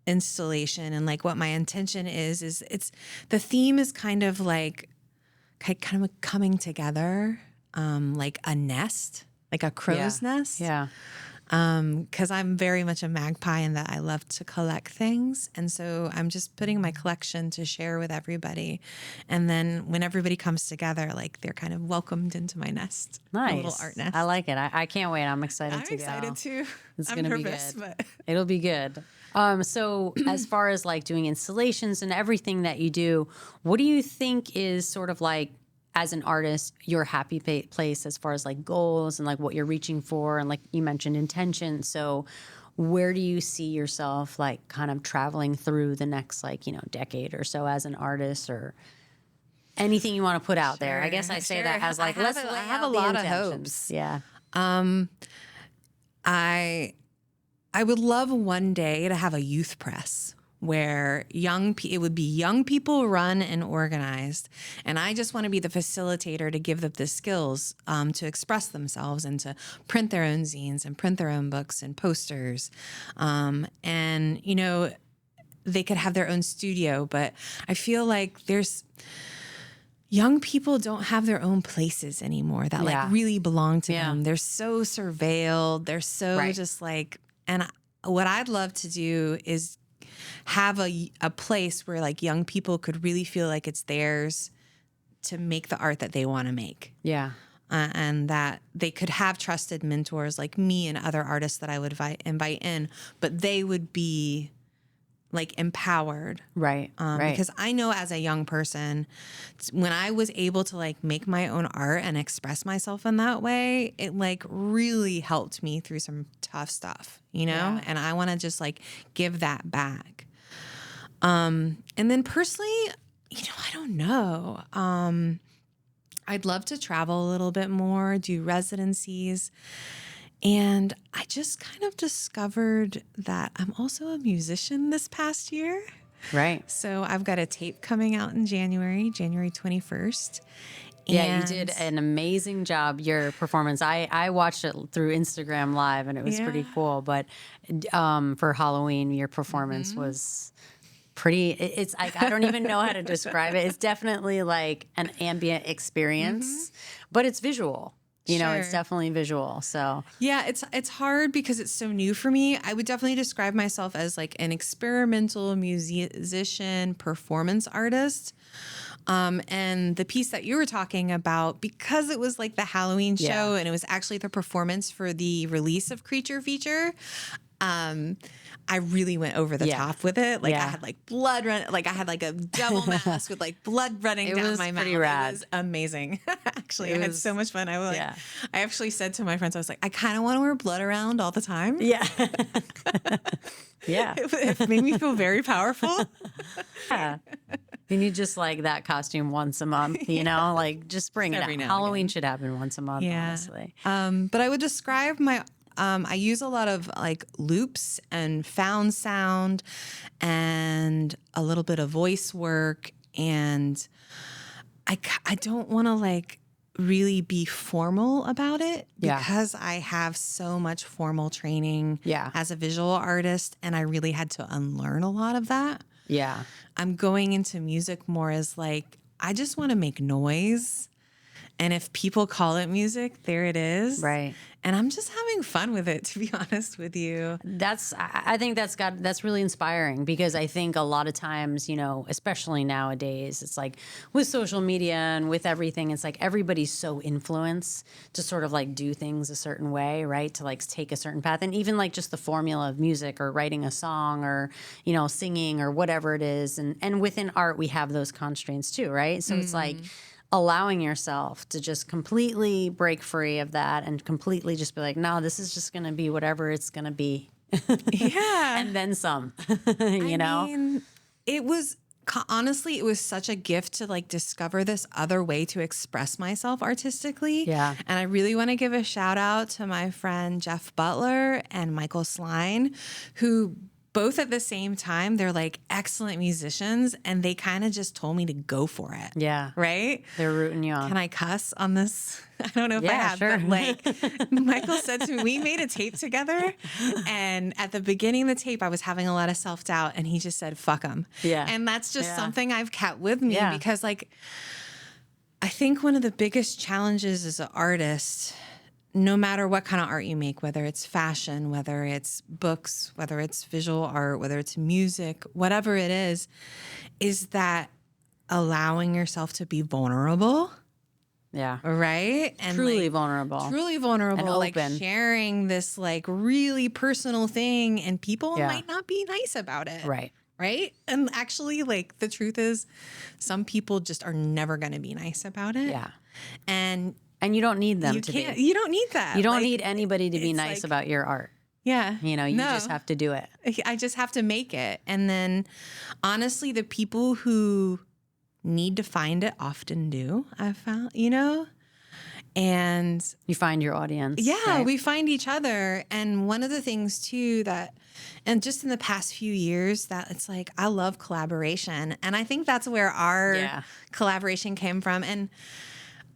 installation and like what my intention is it's the theme is kind of coming together, like a nest, like a crow's nest. Yeah. Because I'm very much a magpie in that I love to collect things. And so I'm just putting my collection to share with everybody. And then when everybody comes together, like they're kind of welcomed into my nest. Nice. A little art nest. I like it. I can't wait. I'm excited to go. I'm excited too. It's I'm going to be nervous, good. But It'll be good. So as far as like doing installations and everything that you do, what do you think is sort of like, as an artist, your happy place as far as like goals and like what you're reaching for, and like you mentioned intention. So where do you see yourself like kind of traveling through the next decade or so as an artist, or anything you want to put out there? I guess I say that as like, I have a lot of hopes. Yeah. I would love one day to have a youth press where it would be young people run and organized. And I just want to be the facilitator to give them the skills to express themselves and to print their own zines and print their own books and posters. And, they could have their own studio, but I feel like young people don't have their own places anymore that like really belong to them. They're so surveilled. They're so just like, and what I'd love to do is have a place where like young people could really feel like it's theirs to make the art that they want to make. Yeah. And that they could have trusted mentors like me and other artists that I would invite in, but they would be like empowered. Right. Because I know as a young person, when I was able to like make my own art and express myself in that way, it like really helped me through some tough stuff, and I want to just like give that back. And then personally, I don't know. I'd love to travel a little bit more, do residencies. And I just kind of discovered that I'm also a musician this past year. Right. So I've got a tape coming out in January 21st. Yeah, you did an amazing job. Your performance, I watched it through Instagram Live, and it was pretty cool. But for Halloween, your performance was pretty. It's like, I don't even know how to describe it. It's definitely like an ambient experience, but it's visual. It's definitely visual. So yeah, it's hard because it's so new for me. I would definitely describe myself as like an experimental musician, performance artist. And the piece that you were talking about, because it was like the Halloween show and it was actually the performance for the release of Creature Feature, I really went over the top with it. Like I had like blood run, like I had like a double mask with like blood running down my mouth. Rad. It was amazing. Actually, I had so much fun. I actually said to my friends, I was like, I kind of want to wear blood around all the time. Yeah. Yeah. It made me feel very powerful. Yeah. You need just like that costume once a month, you know, like just bring it out. Halloween should happen once a month, honestly. But I would describe my, I use a lot of like loops and found sound and a little bit of voice work. And I don't want to like really be formal about it because I have so much formal training as a visual artist. And I really had to unlearn a lot of that. Yeah. I'm going into music more as like, I just want to make noise. And if people call it music, there it is. Right. And I'm just having fun with it, to be honest with you. I think that's really inspiring because I think a lot of times, you know, especially nowadays, it's like with social media and with everything, it's like everybody's so influenced to sort of like do things a certain way, right? To like take a certain path. And even like just the formula of music or writing a song or, you know, singing or whatever it is. And within art, we have those constraints too, right? So it's like allowing yourself to just completely break free of that and completely just be like, no, this is just going to be whatever it's going to be. Yeah. And then some, you know? I mean, it was honestly, it was such a gift to like discover this other way to express myself artistically. Yeah. And I really want to give a shout out to my friend Jeff Butler and Michael Sline, who both at the same time, they're like excellent musicians and they kind of just told me to go for it. Yeah. Right? They're rooting you on. Can I cuss on this? I don't know if I have, but like Michael said to me, we made a tape together and at the beginning of the tape, I was having a lot of self-doubt and he just said, fuck them. Yeah. And that's just something I've kept with me because like, I think one of the biggest challenges as an artist, no matter what kind of art you make, whether it's fashion, whether it's books, whether it's visual art, whether it's music, whatever it is that allowing yourself to be vulnerable. Yeah. Right? And truly like, vulnerable. Truly vulnerable. And like open. sharing this like really personal thing and people might not be nice about it. Right. Right? And actually like the truth is some people just are never going to be nice about it. Yeah. And you don't need them to be. You don't need that. You don't need anybody to be nice like, about your art. Yeah. You know, you just have to do it. I just have to make it. And then honestly, the people who need to find it often do, I've found, you know? And you find your audience. Yeah, right? We find each other. And one of the things too that, and just in the past few years that it's like, I love collaboration. And I think that's where our collaboration came from. And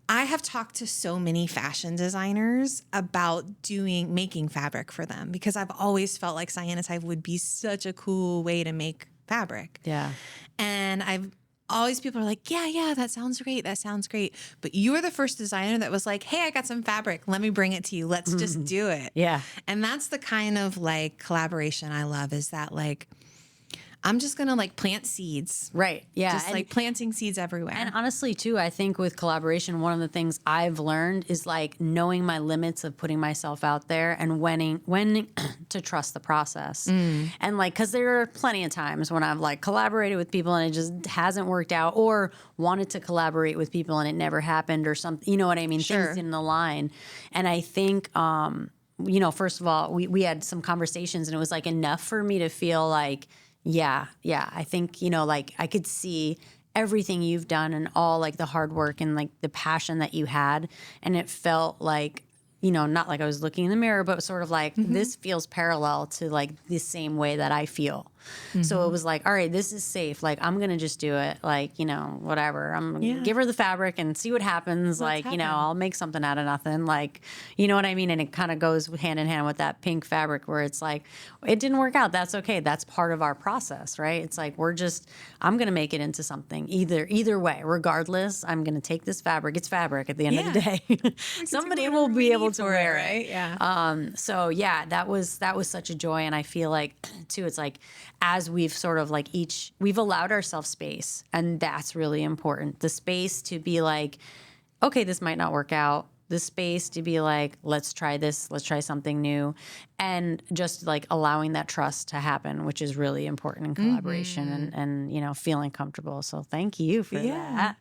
I have talked to so many fashion designers about making fabric for them because I've always felt like cyanotype would be such a cool way to make fabric. Yeah. And people are like, yeah, that sounds great. That sounds great. But you were the first designer that was like, hey, I got some fabric. Let me bring it to you. Let's just do it. Yeah. And that's the kind of like collaboration I love is that like, I'm just going to like plant seeds. Right. Yeah. Just like planting seeds everywhere. And honestly, too, I think with collaboration, one of the things I've learned is like knowing my limits of putting myself out there and when to trust the process. And like, because there are plenty of times when I've like collaborated with people and it just hasn't worked out or wanted to collaborate with people and it never happened or something, you know what I mean? Sure. Things didn't align. And I think, you know, first of all, we had some conversations and it was like enough for me to feel like, yeah. I think, you know, like I could see everything you've done and all like the hard work and like the passion that you had. And it felt like, you know, not like I was looking in the mirror, but sort of like this feels parallel to like the same way that I feel. So it was like, all right, this is safe. Like, I'm going to just do it. Like, you know, whatever. I'm going to give her the fabric and see what happens. You know, I'll make something out of nothing. Like, you know what I mean? And it kind of goes hand in hand with that pink fabric where it's like, it didn't work out. That's okay. That's part of our process, right? It's like, I'm going to make it into something either way. Regardless, I'm going to take this fabric. It's fabric at the end of the day. Somebody will be able to wear it. Right? Yeah. So yeah, that was such a joy. And I feel like too, it's like, as we've sort of like we've allowed ourselves space, and that's really important. The space to be like, okay, this might not work out. the space to be like, let's try this, let's try something new, and just like allowing that trust to happen, which is really important in collaboration and you know, feeling comfortable. So thank you for that.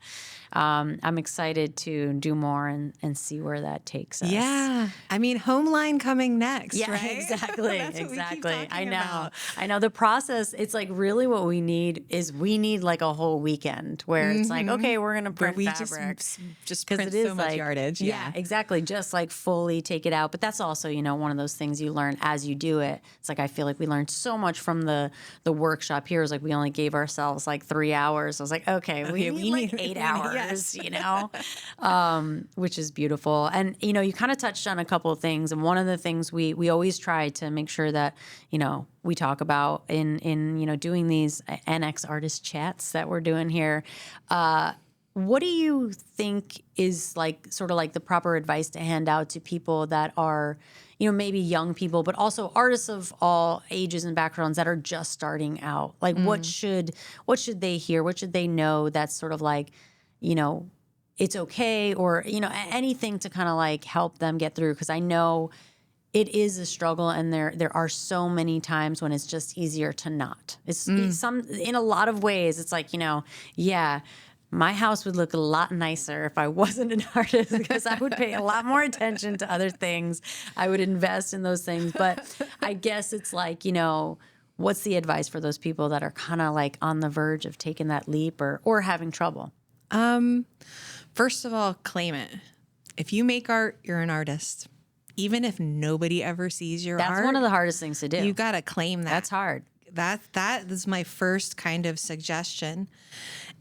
I'm excited to do more and see where that takes us. Yeah. I mean, home line coming next, Yeah, right? exactly. That's what we keep talking I know. about. I know the process. It's like really what we need is like a whole weekend where it's like, okay, we're going to print fabric. Just 'Cause print it is so much like, yardage. Yeah, exactly. Just like fully take it out. But that's also, you know, one of those things you learn as you do it. It's like I feel like we learned so much from the workshop here. It was like we only gave ourselves like 3 hours. I was like, okay, we need like 8 hours, yes. you know, which is beautiful. And, you know, you kind of touched on a couple of things. And one of the things we always try to make sure that, you know, we talk about in you know, doing these Annex artist chats that we're doing here. What do you think is like sort of like the proper advice to hand out to people that are, you know, maybe young people, but also artists of all ages and backgrounds that are just starting out? Like what should they hear? What should they know that's sort of like, you know, it's okay, or, you know, anything to kind of like help them get through? Because I know it is a struggle, and there are so many times when it's just easier to not. It's some, in a lot of ways, it's like, you know, yeah, my house would look a lot nicer if I wasn't an artist, because I would pay a lot more attention to other things. I would invest in those things. But I guess it's like, you know, what's the advice for those people that are kind of like on the verge of taking that leap or having trouble? First of all, claim it. If you make art, you're an artist. Even if nobody ever sees your art. That's one of the hardest things to do. You got to claim that. That's hard. That is my first kind of suggestion.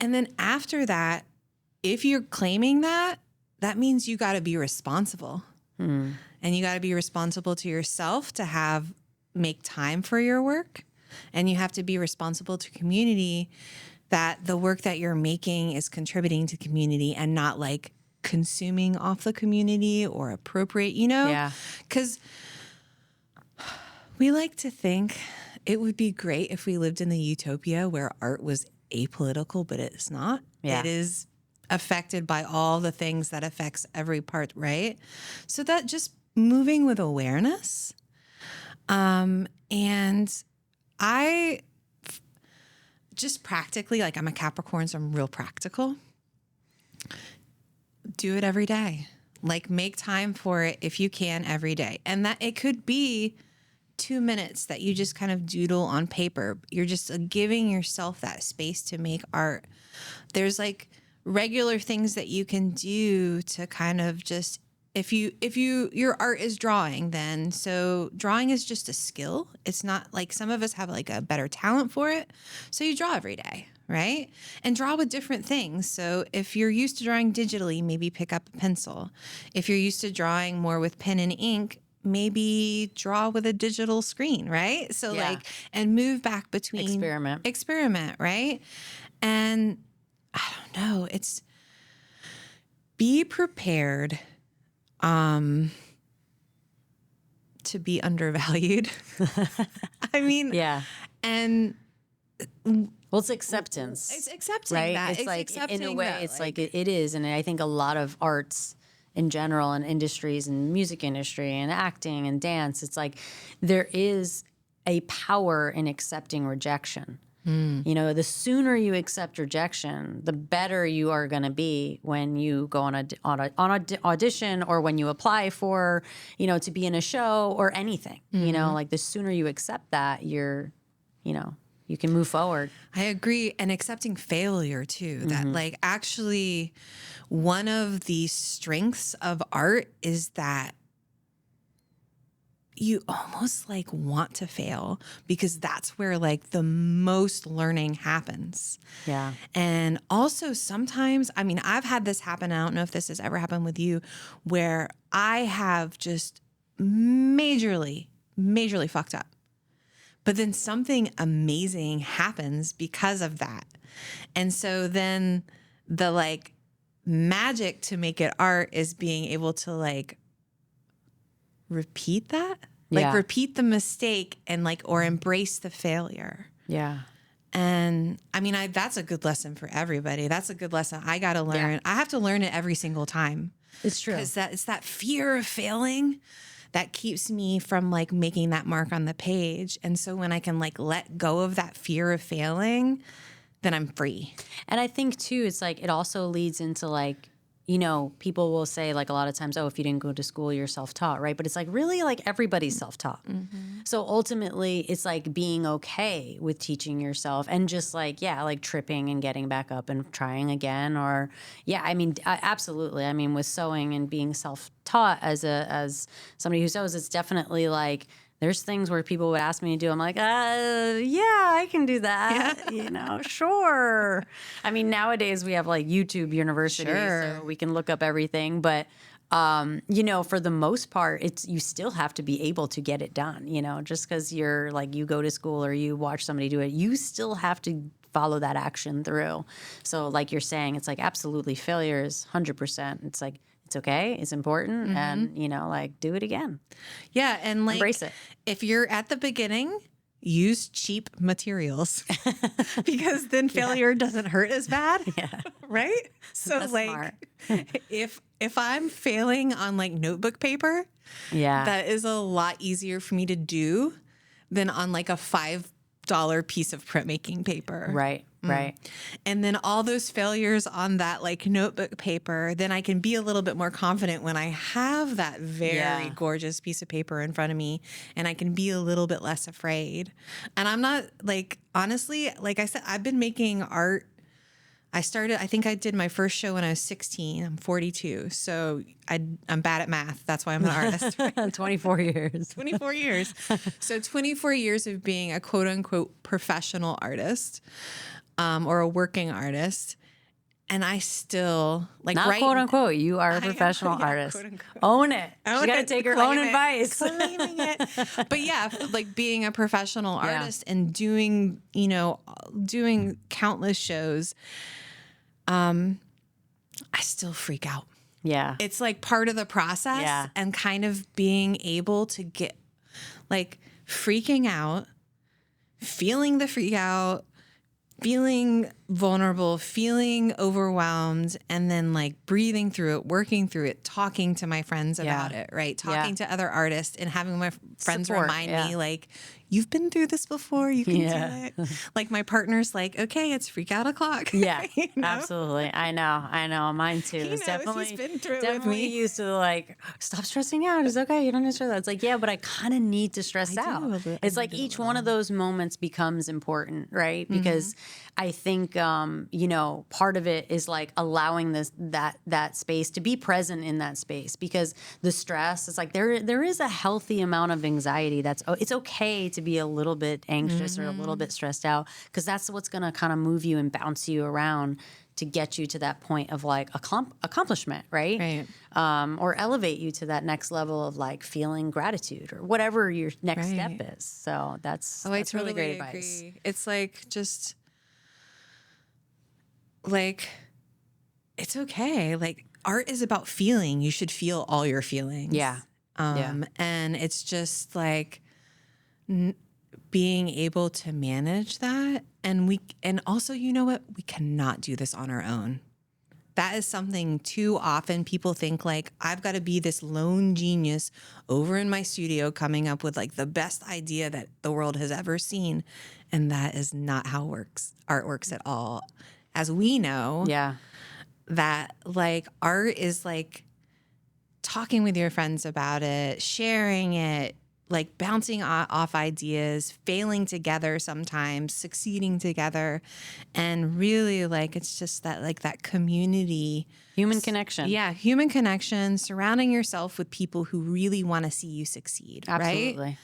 And then after that, if you're claiming that, that means you got to be responsible. And you got to be responsible to yourself to make time for your work. And you have to be responsible to community, that the work that you're making is contributing to community and not like consuming off the community or appropriate, you know? Yeah. Because we like to think it would be great if we lived in a utopia where art was apolitical, but it's not. Yeah. It is affected by all the things that affects every part, right? So that just moving with awareness. And I just practically, like I'm a Capricorn, so I'm real practical. Do it every day. Like make time for it if you can every day. And that it could be 2 minutes that you just kind of doodle on paper. You're just giving yourself that space to make art. There's like regular things that you can do to kind of just, if your art is drawing, then so drawing is just a skill. It's not like some of us have like a better talent for it. So you draw every day, right? And draw with different things. So if you're used to drawing digitally, maybe pick up a pencil. If you're used to drawing more with pen and ink, maybe draw with a digital screen, right? So Yeah. like, and move back between experiment, right? And I don't know, it's be prepared to be undervalued. I mean, Yeah. and Well, it's acceptance. it's accepting right? that. It's like, accepting in a way, that, it's like it is. And I think a lot of arts in general and industries and music industry and acting and dance, it's like there is a power in accepting rejection. You know, the sooner you accept rejection, the better you are going to be when you go on a audition, or when you apply for, you know, to be in a show or anything. You know, like the sooner you accept that, you can move forward. I agree. And accepting failure too, that like actually one of the strengths of art is that you almost like want to fail, because that's where like the most learning happens. Yeah. And also sometimes, I mean, I've had this happen. I don't know if this has ever happened with you, where I have just majorly fucked up. But then something amazing happens because of that. And so then the like magic to make it art is being able to like repeat that, like repeat the mistake and like, or embrace the failure. Yeah. And I mean, that's a good lesson for everybody. That's a good lesson I got to learn. Yeah. I have to learn it every single time. It's true. Because it's that fear of failing that keeps me from like making that mark on the page. And so when I can like let go of that fear of failing, then I'm free. And I think too, it's like, it also leads into like, you know, people will say like a lot of times, oh, if you didn't go to school, you're self-taught, right? But it's like really like everybody's self-taught. So ultimately it's like being okay with teaching yourself and just like, yeah, like tripping and getting back up and trying again. Or yeah, I mean, absolutely. I mean, with sewing and being self-taught as somebody who sews, it's definitely like, there's things where people would ask me to do. I'm like, yeah, I can do that. You know, sure. I mean, nowadays we have like YouTube University, so we can look up everything. But, you know, for the most part, you still have to be able to get it done. You know, just because you're like, you go to school or you watch somebody do it, you still have to follow that action through. So like you're saying, it's like absolutely failure is 100%. It's like, it's okay. It's important. And, you know, like do it again. Yeah. And like, embrace it. If you're at the beginning, use cheap materials because then failure doesn't hurt as bad. Yeah. Right. So That's like smart. if I'm failing on like notebook paper, that is a lot easier for me to do than on like a $5 piece of printmaking paper. Right. Right. And then all those failures on that like notebook paper, then I can be a little bit more confident when I have that very gorgeous piece of paper in front of me, and I can be a little bit less afraid. And I'm not like, honestly, like I said, I've been making art. I think I did my first show when I was 16. I'm 42. So I'm bad at math. That's why I'm an artist. Right? 24 years. 24 years. So 24 years of being a quote unquote professional artist. Or a working artist, and I still like not quote unquote. You are a professional artist. Own it. She got to take her own advice. Claiming it. But yeah, like being a professional artist and doing countless shows, I still freak out. Yeah, it's like part of the process, and kind of being able to get like freaking out, feeling the freak out. Feeling vulnerable, feeling overwhelmed, and then like breathing through it, working through it, talking to my friends about it, right? Talking to other artists and having my friends remind me like, you've been through this before, you can do it. Like my partner's like, okay, it's freak out o'clock. Yeah, you know? absolutely. I know. Mine too. He's been through it with me. Used to like, stop stressing out. It's okay. You don't need to stress out. It's like, yeah, but I kind of need to stress out. It's like each one of those moments becomes important, right? Because I think, you know, part of it is like allowing that space to be present in that space, because the stress is like, there is a healthy amount of anxiety. It's okay to be a little bit anxious or a little bit stressed out, because that's what's going to kind of move you and bounce you around to get you to that point of like accomplishment, right? Or elevate you to that next level of like feeling gratitude or whatever your next step is. So that's really great advice. It's like just like, it's okay. Like art is about feeling. You should feel all your feelings. And it's just like being able to manage that. And also, you know what? We cannot do this on our own. That is something too often people think like, I've got to be this lone genius over in my studio coming up with like the best idea that the world has ever seen. And that is not how art works at all. As we know, that like art is like talking with your friends about it, sharing it, like bouncing off ideas, failing together sometimes, succeeding together. And really like, it's just that like that community. Human connection. Yeah, human connection, surrounding yourself with people who really want to see you succeed. Absolutely. Right?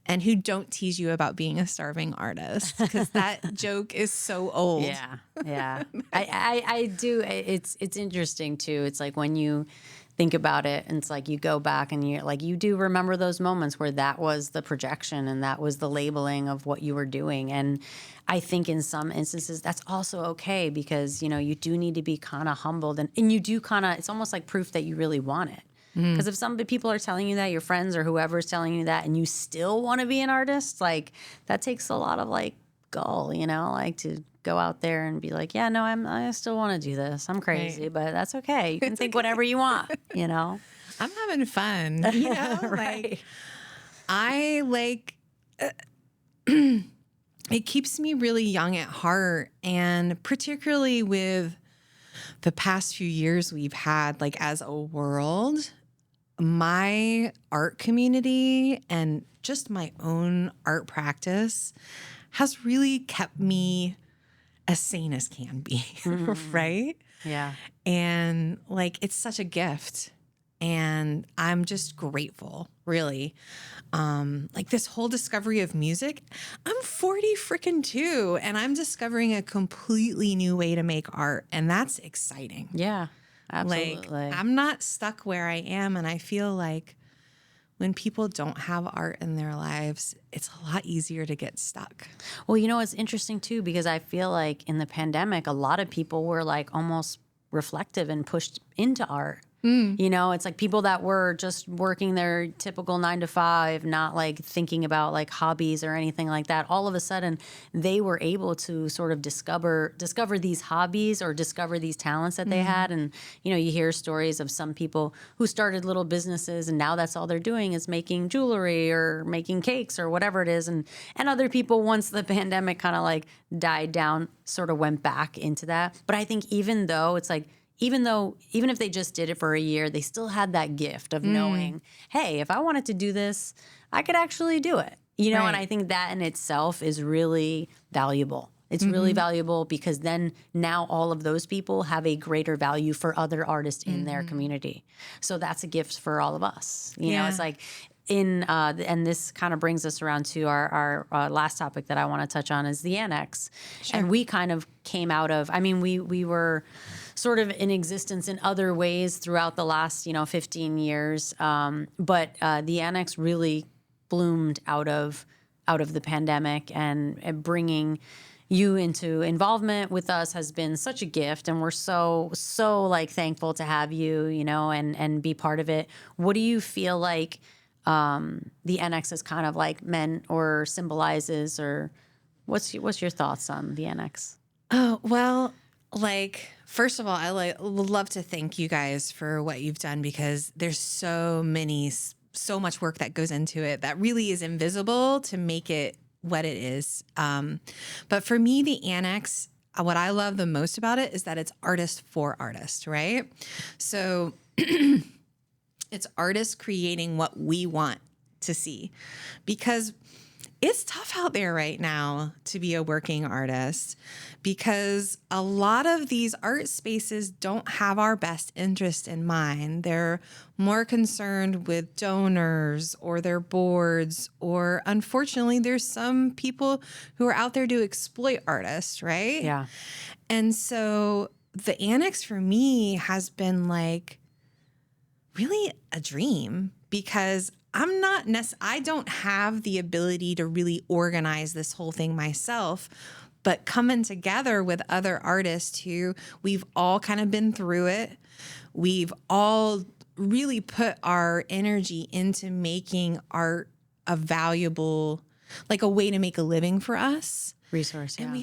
And who don't tease you about being a starving artist, because that joke is so old. Yeah. I do. It's interesting too. It's like when you think about it, and it's like you go back and you're like, you do remember those moments where that was the projection and that was the labeling of what you were doing. And I think in some instances that's also okay, because, you know, you do need to be kind of humbled, and you do kind of, it's almost like proof that you really want it. Because if some people are telling you that, your friends or whoever is telling you that, and you still want to be an artist, like that takes a lot of like gull, you know, like to go out there and be like, yeah, no, I still want to do this. I'm crazy, but that's okay. You can think whatever you want, you know? I'm having fun, you know, Right. like I like, it keeps me really young at heart. And particularly with the past few years we've had, like as a world, my art community and just my own art practice has really kept me as sane as can be, right? Yeah. And like, it's such a gift. And I'm just grateful, really. Like this whole discovery of music, I'm 40 freaking 2, and I'm discovering a completely new way to make art. And that's exciting. Yeah, absolutely. Like, I'm not stuck where I am. And I feel like when people don't have art in their lives, it's a lot easier to get stuck. Well, you know, it's interesting too, because I feel like in the pandemic, a lot of people were like almost reflective and pushed into art. You know, it's like people that were just working their typical 9 to 5, not like thinking about like hobbies or anything like that. All of a sudden, they were able to sort of discover these hobbies or discover these talents that they had. And, you know, you hear stories of some people who started little businesses and now that's all they're doing is making jewelry or making cakes or whatever it is. And other people, once the pandemic kind of like died down, sort of went back into that. But I think even if they just did it for a year, they still had that gift of knowing, hey, if I wanted to do this, I could actually do it. You know, Right. and I think that in itself is really valuable. It's really valuable because then now all of those people have a greater value for other artists in their community. So that's a gift for all of us. You know, it's like and this kind of brings us around to our last topic that I want to touch on is the Annex. Sure. And we kind of came out of, I mean, we were sort of in existence in other ways throughout the last, 15 years. But the Annex really bloomed out of the pandemic, and bringing you into involvement with us has been such a gift. And we're so like thankful to have you, and be part of it. What do you feel like the Annex is kind of like meant or symbolizes, or what's your thoughts on the Annex? Oh, well, like, first of all, I would love to thank you guys for what you've done, because there's so much work that goes into it that really is invisible to make it what it is. But for me, the Annex, what I love the most about it is that it's artist for artist, right? So it's artists creating what we want to see, because it's tough out there right now to be a working artist, because a lot of these art spaces don't have our best interest in mind. They're more concerned with donors or their boards, or unfortunately, there's some people who are out there to exploit artists, right? Yeah. And so the Annex for me has been like really a dream, because I don't have the ability to really organize this whole thing myself, but coming together with other artists who we've all kind of been through it. We've all really put our energy into making art a valuable, like a way to make a living for us. Resource. Yeah. And we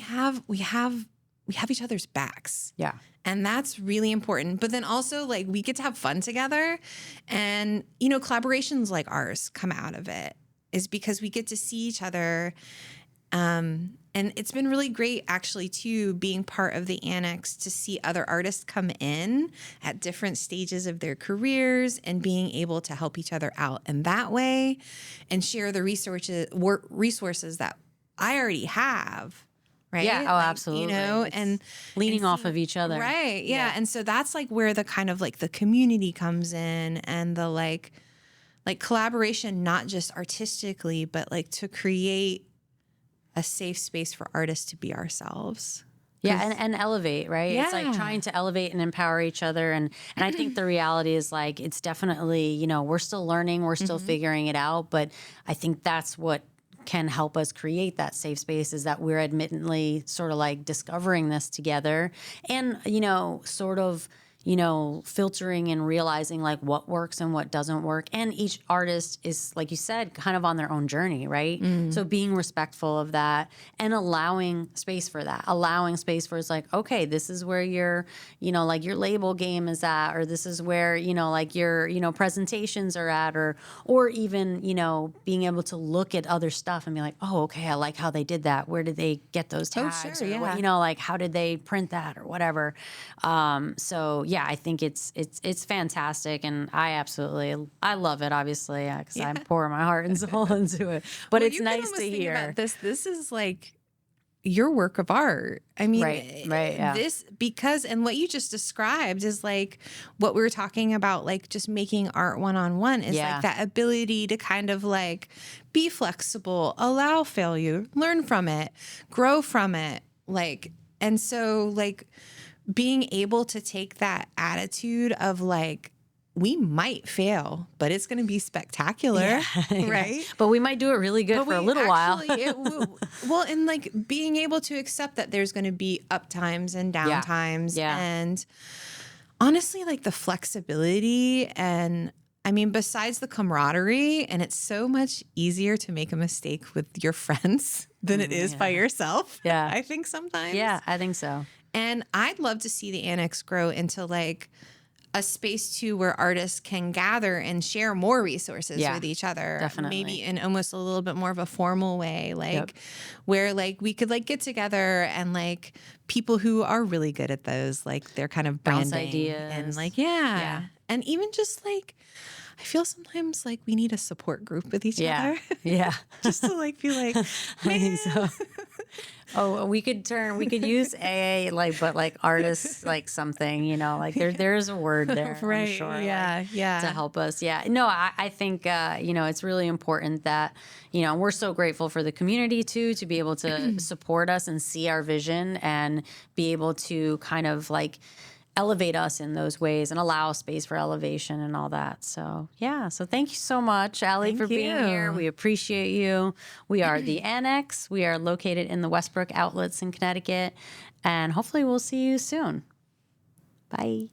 have each other's backs. Yeah. And that's really important. But then also, like, we get to have fun together. And, collaborations like ours come out of it, is because we get to see each other. And it's been really great, actually, too, being part of the Annex, to see other artists come in at different stages of their careers and being able to help each other out in that way and share the resources that I already have. Right? Yeah. Oh, absolutely. And leaning off of each other. Right. Yeah. And so that's like where the kind of like the community comes in, and the like collaboration, not just artistically, but like to create a safe space for artists to be ourselves. Yeah, and elevate, right? Yeah. It's like trying to elevate and empower each other. And I think the reality is like, it's definitely, we're still learning, we're still figuring it out. But I think that's what can help us create that safe space, is that we're admittedly sort of like discovering this together, and, sort of filtering and realizing like what works and what doesn't work. And each artist is, like you said, kind of on their own journey, right? So being respectful of that and allowing space for that, allowing space for it's like, okay, this is where your, like your label game is at, or this is where, like your, presentations are at, or even, being able to look at other stuff and be like, oh, okay, I like how they did that. Where did they get those tags? sure, or what, yeah. like how did they print that or whatever? So yeah, I think it's fantastic, and I love it, obviously, because I pour my heart and soul into it. But Well, it's you can nice almost to think hear. about this is like your work of art. I mean, Right, yeah. And what you just described is like what we were talking about, like just making art one-on-one is Yeah. like that ability to kind of like be flexible, allow failure, learn from it, grow from it. Like, and so like being able to take that attitude of like, we might fail, but it's going to be spectacular, right? But we might do it really good for a little while. Well, and like being able to accept that there's going to be up times and down times. Yeah. And honestly, like the flexibility and I mean, besides the camaraderie, and it's so much easier to make a mistake with your friends than it is by yourself. Yeah. I think sometimes. Yeah, I think so. And I'd love to see the Annex grow into like a space too where artists can gather and share more resources with each other. Definitely. Maybe in almost a little bit more of a formal way, like where like we could like get together and like people who are really good at those, like they're kind of Bounce branding ideas. and like, and even just like, I feel sometimes like we need a support group with each other. Yeah. Just to like be like, I think so. Oh, we could use AA, but artists, like something, like there's a word there, right. I'm sure. Yeah. Yeah. To help us. Yeah. No, I think, it's really important that, we're so grateful for the community too, to be able to support us and see our vision and be able to kind of like elevate us in those ways and allow space for elevation and all that. So yeah. So thank you so much, Aly, for being here. We appreciate you. We are the Annex. We are located in the Westbrook outlets in Connecticut, and hopefully we'll see you soon. Bye.